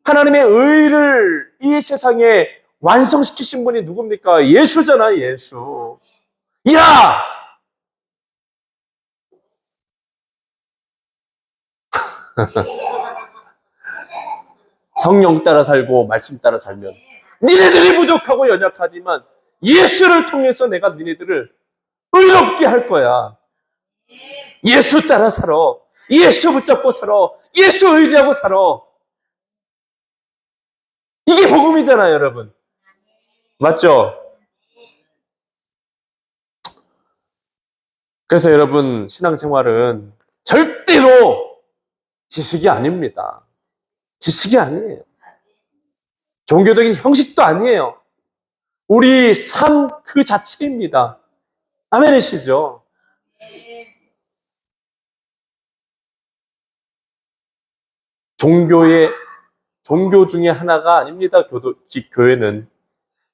하나님의 의를 이 세상에 완성시키신 분이 누굽니까? 예수잖아, 예수. 야! 성령 따라 살고 말씀 따라 살면 니네들이 부족하고 연약하지만 예수를 통해서 내가 니네들을 의롭게 할 거야. 예수 따라 살아. 예수 붙잡고 살아. 예수 의지하고 살아. 이게 복음이잖아요, 여러분. 맞죠? 그래서 여러분, 신앙생활은 절대로 지식이 아닙니다. 지식이 아니에요. 종교적인 형식도 아니에요. 우리 삶 그 자체입니다. 아멘이시죠? 종교 중에 하나가 아닙니다. 교회는.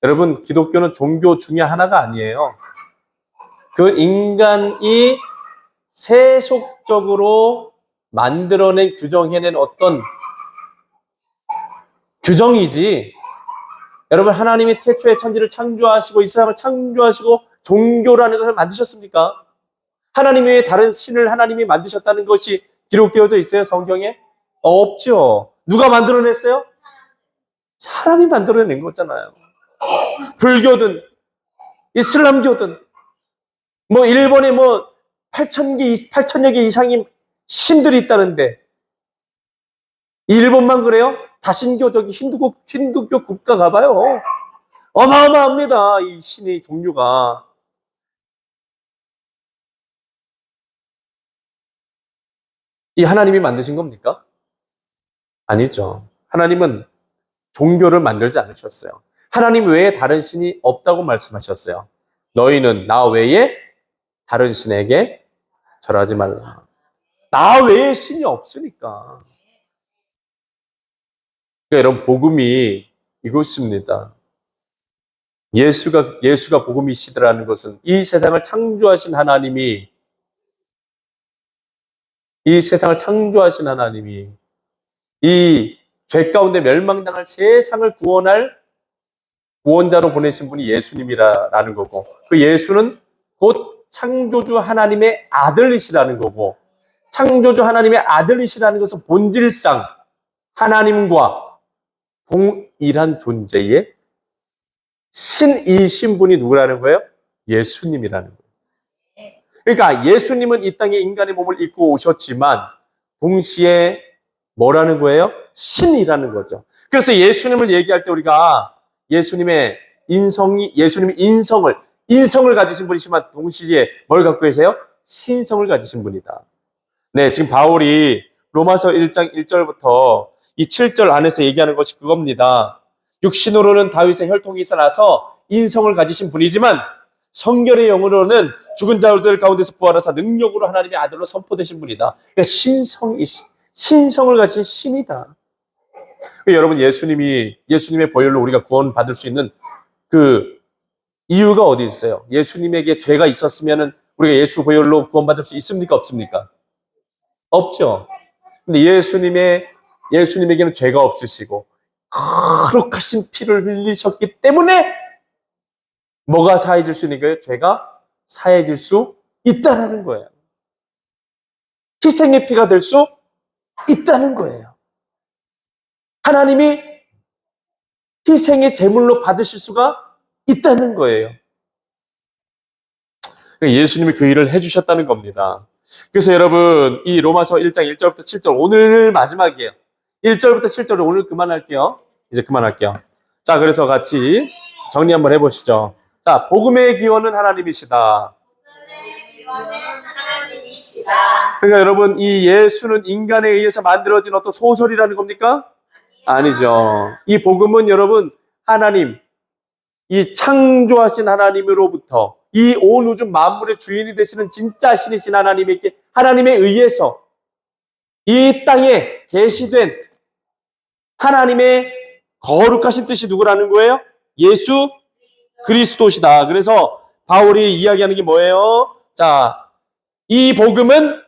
여러분, 기독교는 종교 중에 하나가 아니에요. 그 인간이 세속적으로 만들어낸, 규정해낸 어떤 규정이지, 여러분, 하나님이 태초에 천지를 창조하시고 이 세상을 창조하시고 종교라는 것을 만드셨습니까? 하나님 외에 다른 신을 하나님이 만드셨다는 것이 기록되어져 있어요, 성경에? 없죠. 누가 만들어냈어요? 사람이 만들어낸 거잖아요. 불교든 이슬람교든 일본에 8천여 개 이상의 신들이 있다는데 일본만 그래요? 다신교적인 힌두교 국가 가봐요. 어마어마합니다. 이 신의 종류가. 이 하나님이 만드신 겁니까? 아니죠. 하나님은 종교를 만들지 않으셨어요. 하나님 외에 다른 신이 없다고 말씀하셨어요. 너희는 나 외에 다른 신에게 절하지 말라. 나 외에 신이 없으니까. 그러니까 여러분, 복음이 이것입니다. 예수가 복음이시더라는 것은 이 세상을 창조하신 하나님이 이 죄 가운데 멸망당할 세상을 구원할 구원자로 보내신 분이 예수님이라는 거고, 그 예수는 곧 창조주 하나님의 아들이시라는 거고, 창조주 하나님의 아들이시라는 것은 본질상 하나님과 동일한 존재의 신이신 분이 누구라는 거예요? 예수님이라는 거예요. 그러니까 예수님은 이 땅에 인간의 몸을 입고 오셨지만 동시에 뭐라는 거예요? 신이라는 거죠. 그래서 예수님을 얘기할 때 우리가 예수님이 인성을 가지신 분이지만 동시에 뭘 갖고 계세요? 신성을 가지신 분이다. 네, 지금 바울이 로마서 1장 1절부터 이 7절 안에서 얘기하는 것이 그겁니다. 육신으로는 다윗의 혈통이 있어나서 인성을 가지신 분이지만 성결의 영으로는 죽은 자들 가운데서 부활하사 능력으로 하나님의 아들로 선포되신 분이다. 그러니까 신성을 가진 신이다. 여러분, 예수님의 보혈로 우리가 구원받을 수 있는 그 이유가 어디 있어요? 예수님에게 죄가 있었으면 우리가 예수 보혈로 구원받을 수 있습니까? 없습니까? 없죠. 근데 예수님에게는 죄가 없으시고 거룩하신 피를 흘리셨기 때문에 뭐가 사해질 수 있는 거예요? 죄가 사해질 수 있다는 거예요. 희생의 피가 될 수 있다는 거예요. 하나님이 희생의 제물로 받으실 수가 있다는 거예요. 예수님이 그 일을 해주셨다는 겁니다. 그래서 여러분, 이 로마서 1장 1절부터 7절, 오늘 마지막이에요. 1절부터 7절을 오늘 그만할게요. 이제 그만할게요. 자, 그래서 같이 정리 한번 해보시죠. 자, 복음의 기원은 하나님이시다. 그러니까 여러분, 이 예수는 인간에 의해서 만들어진 어떤 소설이라는 겁니까? 아니죠. 이 복음은 여러분, 하나님, 이 창조하신 하나님으로부터 이 온 우주 만물의 주인이 되시는 진짜 신이신 하나님에 의해서 이 땅에 계시된 하나님의 거룩하신 뜻이 누구라는 거예요? 예수 그리스도시다. 그래서 바울이 이야기하는 게 뭐예요? 자, 이 복음은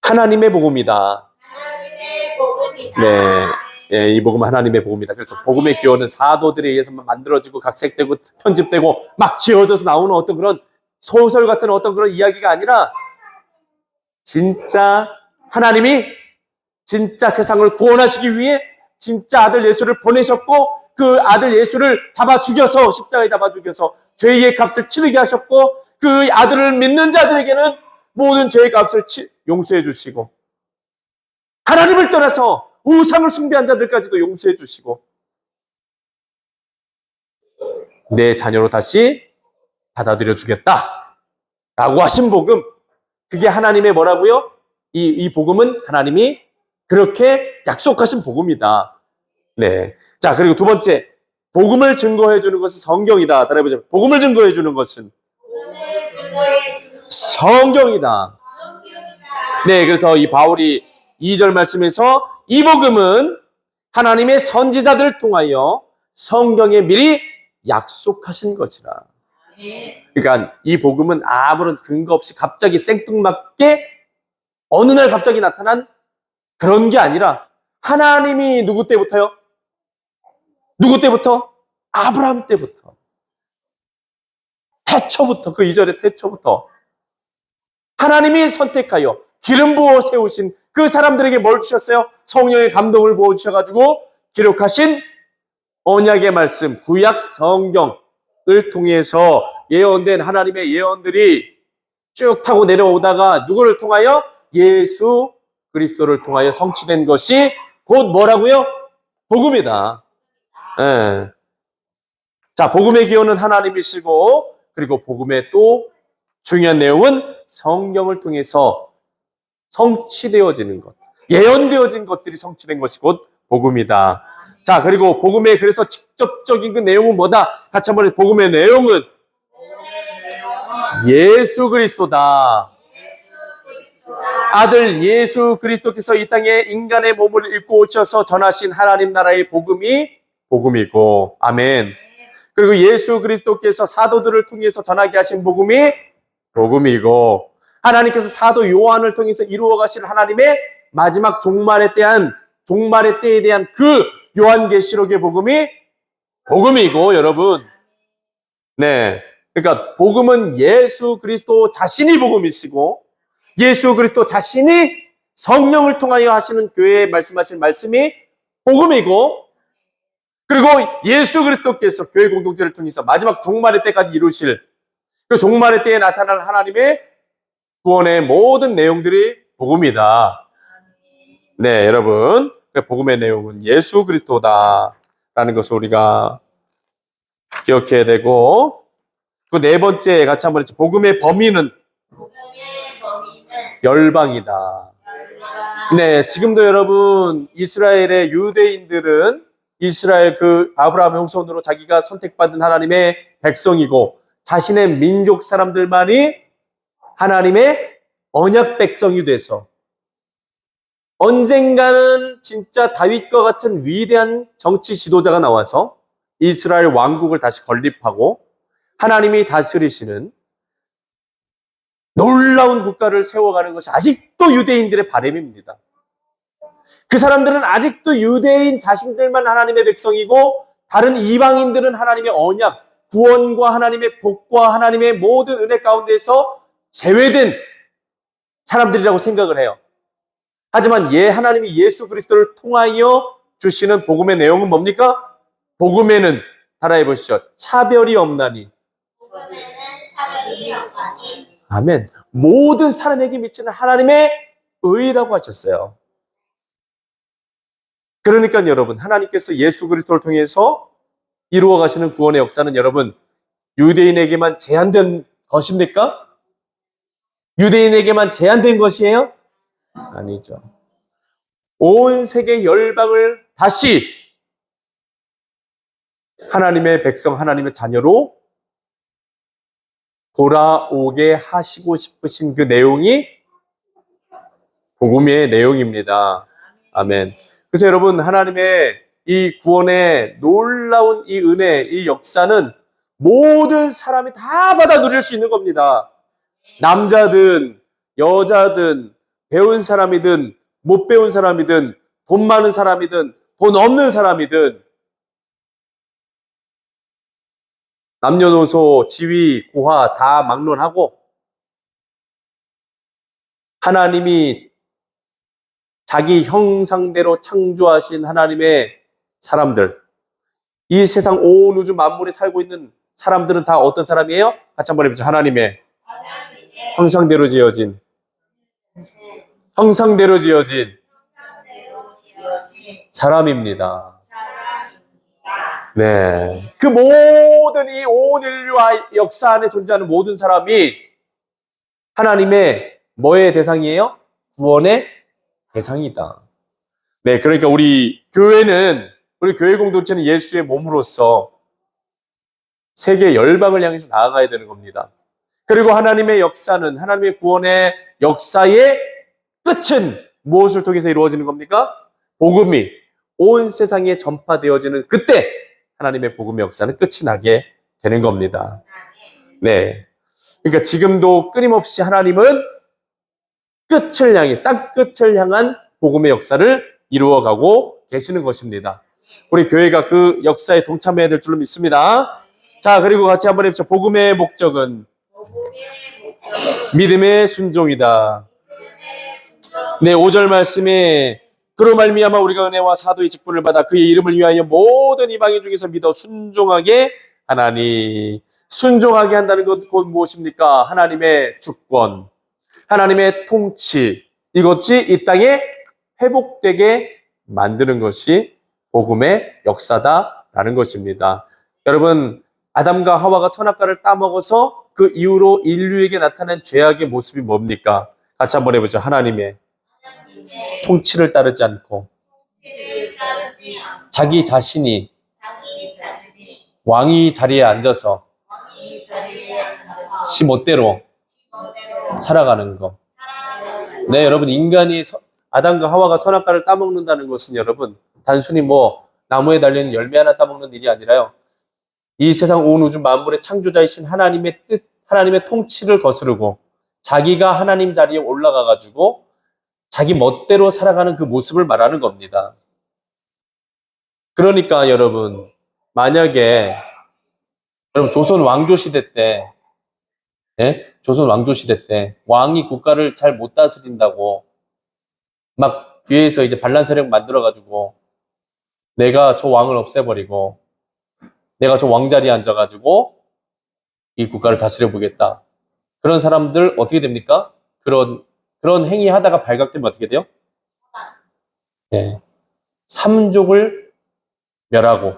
하나님의 복음이다. 하나님의 복음이다. 네. 예, 이 복음은 하나님의 복음이다. 그래서 복음의 기원은 사도들에 의해서만 만들어지고 각색되고 편집되고 막 지어져서 나오는 어떤 그런 소설 같은 어떤 그런 이야기가 아니라 진짜 하나님이 진짜 세상을 구원하시기 위해 진짜 아들 예수를 보내셨고 그 아들 예수를 잡아 죽여서 십자가에 잡아 죽여서 죄의 값을 치르게 하셨고 그 아들을 믿는 자들에게는 모든 죄의 값을 용서해 주시고 하나님을 떠나서 우상을 숭배한 자들까지도 용서해 주시고 내 자녀로 다시 받아들여 주겠다 라고 하신 복음, 그게 하나님의 뭐라고요? 이 복음은 하나님이 그렇게 약속하신 복음이다. 네. 자, 그리고 두 번째, 복음을 증거해 주는 것은 성경이다. 따라해보자. 복음을 증거해 주는 것은 복음을 증거해 주는 성경이다. 성경이다. 네, 그래서 이 바울이 2절 말씀에서 이 복음은 하나님의 선지자들을 통하여 성경에 미리 약속하신 것이라. 그러니까 이 복음은 아무런 근거 없이 갑자기 생뚱맞게 어느 날 갑자기 나타난 그런 게 아니라 하나님이 누구 때부터요? 누구 때부터? 아브라함 때부터. 태초부터, 그 2절의 태초부터 하나님이 선택하여 기름 부어 세우신 그 사람들에게 뭘 주셨어요? 성령의 감동을 부어주셔가지고 기록하신 언약의 말씀, 구약 성경을 통해서 예언된 하나님의 예언들이 쭉 타고 내려오다가 누구를 통하여? 예수 그리스도를 통하여 성취된 것이 곧 뭐라고요? 복음이다. 예. 자, 복음의 기원은 하나님이시고 그리고 복음의 또 중요한 내용은 성경을 통해서 성취되어지는 것, 예언되어진 것들이 성취된 것이 곧 복음이다. 자, 그리고 복음의 그래서 직접적인 그 내용은 뭐다? 같이 한번 해. 복음의 내용은 예수 그리스도다. 아들 예수 그리스도께서 이 땅에 인간의 몸을 입고 오셔서 전하신 하나님 나라의 복음이 복음이고, 아멘. 그리고 예수 그리스도께서 사도들을 통해서 전하게 하신 복음이 복음이고, 하나님께서 사도 요한을 통해서 이루어 가실 하나님의 마지막 종말에 때에 대한 그 요한계시록의 복음이 복음이고, 여러분. 네. 그러니까 복음은 예수 그리스도 자신이 복음이시고 예수 그리스도 자신이 성령을 통하여 하시는 교회에 말씀하신 말씀이 복음이고, 그리고 예수 그리스도께서 교회 공동체를 통해서 마지막 종말의 때까지 이루실 그 종말의 때에 나타날 하나님의 구원의 모든 내용들이 복음이다. 네, 여러분. 복음의 내용은 예수 그리스도다라는 것을 우리가 기억해야 되고, 그 네 번째 같이 한번 했죠. 복음의 범위는 열방이다. 네, 지금도 여러분 이스라엘의 유대인들은 이스라엘 그 아브라함의 후손으로 자기가 선택받은 하나님의 백성이고 자신의 민족 사람들만이 하나님의 언약 백성이 돼서 언젠가는 진짜 다윗과 같은 위대한 정치 지도자가 나와서 이스라엘 왕국을 다시 건립하고 하나님이 다스리시는 놀라운 국가를 세워가는 것이 아직도 유대인들의 바람입니다. 그 사람들은 아직도 유대인 자신들만 하나님의 백성이고 다른 이방인들은 하나님의 언약, 구원과 하나님의 복과 하나님의 모든 은혜 가운데서 제외된 사람들이라고 생각을 해요. 하지만 하나님이 예수 그리스도를 통하여 주시는 복음의 내용은 뭡니까? 복음에는 따라해 보시죠. 차별이 없나니. 복음에는 차별이 없나니. 아멘. 모든 사람에게 미치는 하나님의 의라고 하셨어요. 그러니까 여러분, 하나님께서 예수 그리스도를 통해서 이루어 가시는 구원의 역사는 여러분, 유대인에게만 제한된 것입니까? 유대인에게만 제한된 것이에요? 아니죠. 온 세계 열방을 다시 하나님의 백성, 하나님의 자녀로 돌아오게 하시고 싶으신 그 내용이 복음의 내용입니다. 아멘. 그래서 여러분, 하나님의 이 구원의 놀라운 이 은혜, 이 역사는 모든 사람이 다 받아 누릴 수 있는 겁니다. 남자든 여자든 배운 사람이든 못 배운 사람이든 돈 많은 사람이든 돈 없는 사람이든 남녀노소, 지위, 고하 다 막론하고 하나님이 자기 형상대로 창조하신 하나님의 사람들, 이 세상 온 우주 만물에 살고 있는 사람들은 다 어떤 사람이에요? 같이 한번 해보죠. 하나님의 형상대로 지어진 사람입니다. 네. 그 모든 이 온 인류와 역사 안에 존재하는 모든 사람이 하나님의 뭐의 대상이에요? 구원의 대상이다. 네. 그러니까 우리 교회 공동체는 예수의 몸으로서 세계 열방을 향해서 나아가야 되는 겁니다. 그리고 하나님의 역사는, 하나님의 구원의 역사의 끝은 무엇을 통해서 이루어지는 겁니까? 복음이 온 세상에 전파되어지는 그때 하나님의 복음의 역사는 끝이 나게 되는 겁니다. 네. 그러니까 지금도 끊임없이 하나님은 땅 끝을 향한 복음의 역사를 이루어가고 계시는 것입니다. 우리 교회가 그 역사에 동참해야 될 줄로 믿습니다. 자, 그리고 같이 한번 해보죠. 복음의 목적은 믿음의 순종이다. 네, 5절 말씀에 그로 말미암아 우리가 은혜와 사도의 직분을 받아 그의 이름을 위하여 모든 이방인 중에서 믿어 순종하게 하나니. 순종하게 한다는 것 곧 무엇입니까? 하나님의 주권, 하나님의 통치, 이것이 이 땅에 회복되게 만드는 것이 복음의 역사다라는 것입니다. 여러분, 아담과 하와가 선악과를 따먹어서 그 이후로 인류에게 나타난 죄악의 모습이 뭡니까? 같이 한번 해보죠. 하나님의 통치를 따르지 않고 자기 자신이 왕이 자리에 앉아서 지 멋대로 살아가는 것. 네, 여러분, 아담과 하와가 선악과를 따먹는다는 것은 여러분 단순히 뭐 나무에 달린 열매 하나 따먹는 일이 아니라요, 이 세상 온 우주 만물의 창조자이신 하나님의 뜻, 하나님의 통치를 거스르고 자기가 하나님 자리에 올라가 가지고 자기 멋대로 살아가는 그 모습을 말하는 겁니다. 그러니까 여러분, 만약에 여러분 조선 왕조 시대 때, 조선 왕조 시대 때 왕이 국가를 잘 못 다스린다고 막 뒤에서 이제 반란 세력 만들어 가지고 내가 저 왕을 없애버리고 내가 저 왕자리에 앉아가지고 이 국가를 다스려 보겠다. 그런 사람들 어떻게 됩니까? 그런 행위 하다가 발각되면 어떻게 돼요? 네. 삼족을 멸하고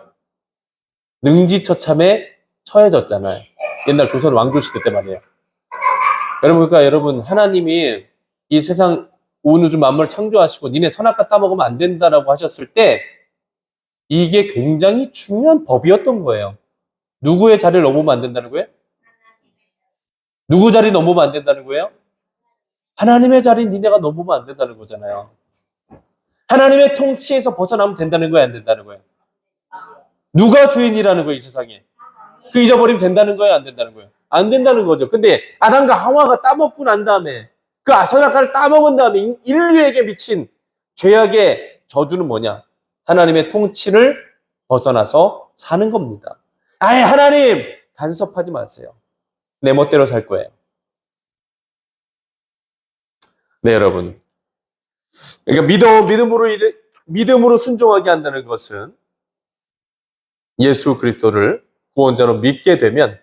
능지처참에 처해졌잖아요. 옛날 조선 왕조 시대 때 말이에요. 그러니까 여러분, 하나님이 이 세상 온 우주 만물을 창조하시고 니네 선악과 따먹으면 안 된다라고 하셨을 때 이게 굉장히 중요한 법이었던 거예요. 누구의 자리를 넘으면 안 된다는 거예요? 누구 자리 넘으면 안 된다는 거예요? 하나님의 자리 니네가 넘으면 안 된다는 거잖아요. 하나님의 통치에서 벗어나면 된다는 거예요, 안 된다는 거예요? 누가 주인이라는 거예요, 이 세상에? 그 잊어버리면 된다는 거예요, 안 된다는 거예요? 안 된다는 거죠. 근데 아담과 하와가 따먹고 난 다음에 그 선악과를 따먹은 다음에 인류에게 미친 죄악의 저주는 뭐냐? 하나님의 통치를 벗어나서 사는 겁니다. 아예 하나님 간섭하지 마세요. 내 멋대로 살 거예요. 네, 여러분. 그러니까 믿음으로 순종하게 한다는 것은 예수 그리스도를 구원자로 믿게 되면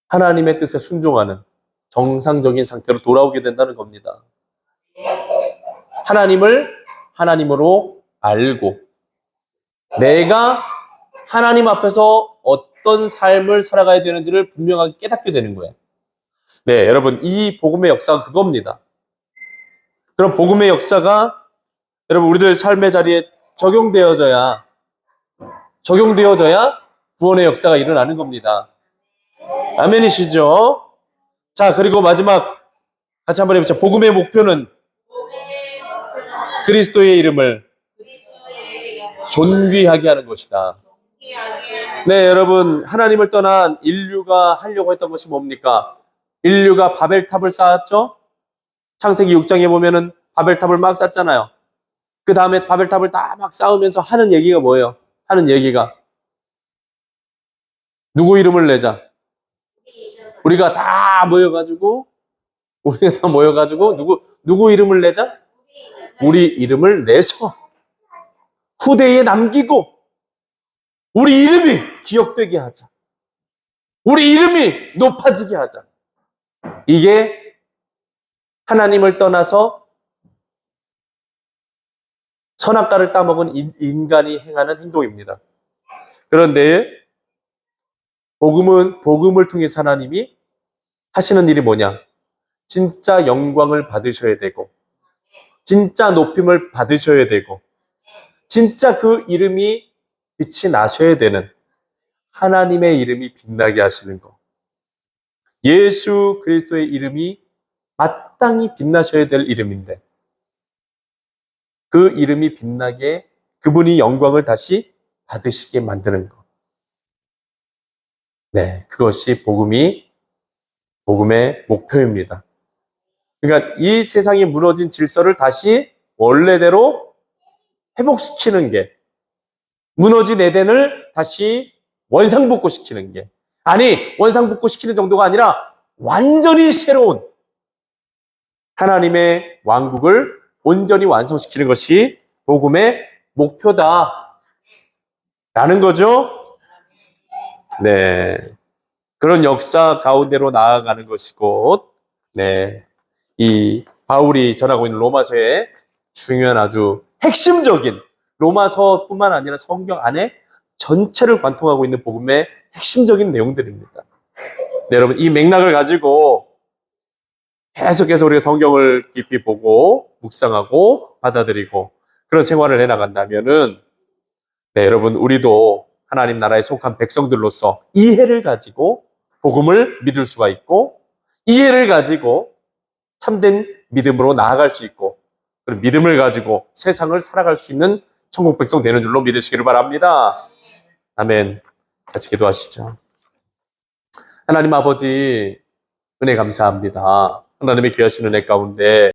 하나님의 뜻에 순종하는 정상적인 상태로 돌아오게 된다는 겁니다. 하나님을 하나님으로 알고 내가 하나님 앞에서 어떤 삶을 살아가야 되는지를 분명하게 깨닫게 되는 거예요. 네, 여러분, 이 복음의 역사가 그겁니다. 그럼 복음의 역사가 여러분 우리들 삶의 자리에 적용되어져야 구원의 역사가 일어나는 겁니다. 아멘이시죠? 자, 그리고 마지막 같이 한번 해보자. 복음의 목표는 그리스도의 이름을 존귀하게 하는 것이다. 네, 여러분, 하나님을 떠난 인류가 하려고 했던 것이 뭡니까? 인류가 바벨탑을 쌓았죠? 창세기 6장에 보면은 바벨탑을 막 쌓잖아요. 그 다음에 바벨탑을 다 막 쌓으면서 하는 얘기가 뭐예요? 하는 얘기가 누구 이름을 내자. 우리가 다 모여가지고 누구 이름을 내자? 우리 이름을 내서 후대에 남기고 우리 이름이 기억되게 하자. 우리 이름이 높아지게 하자. 이게 하나님을 떠나서 선악과를 따먹은 인간이 행하는 행동입니다. 그런데 복음을 통해서 하나님이 하시는 일이 뭐냐? 진짜 영광을 받으셔야 되고, 진짜 높임을 받으셔야 되고, 진짜 그 이름이 빛이 나셔야 되는 하나님의 이름이 빛나게 하시는 것. 예수 그리스도의 이름이 마땅히 빛나셔야 될 이름인데, 그 이름이 빛나게 그분이 영광을 다시 받으시게 만드는 것. 네, 그것이 복음의 목표입니다. 그러니까 이 세상이 무너진 질서를 다시 원래대로 회복시키는 게, 무너진 에덴을 다시 원상복구시키는 게, 아니 원상복구시키는 정도가 아니라 완전히 새로운 하나님의 왕국을 온전히 완성시키는 것이 복음의 목표다 라는 거죠. 네, 그런 역사 가운데로 나아가는 것이 곧 이 바울이 전하고 있는 로마서의 중요한 아주 핵심적인, 로마서뿐만 아니라 성경 안에 전체를 관통하고 있는 복음의 핵심적인 내용들입니다. 네, 여러분, 이 맥락을 가지고 계속해서 우리가 성경을 깊이 보고 묵상하고 받아들이고 그런 생활을 해나간다면은, 네, 여러분, 우리도 하나님 나라에 속한 백성들로서 이해를 가지고 복음을 믿을 수가 있고, 이해를 가지고 참된 믿음으로 나아갈 수 있고, 그런 믿음을 가지고 세상을 살아갈 수 있는 천국 백성 되는 줄로 믿으시기를 바랍니다. 아멘. 같이 기도하시죠. 하나님 아버지, 은혜 감사합니다. 하나님의 귀하신 은혜 가운데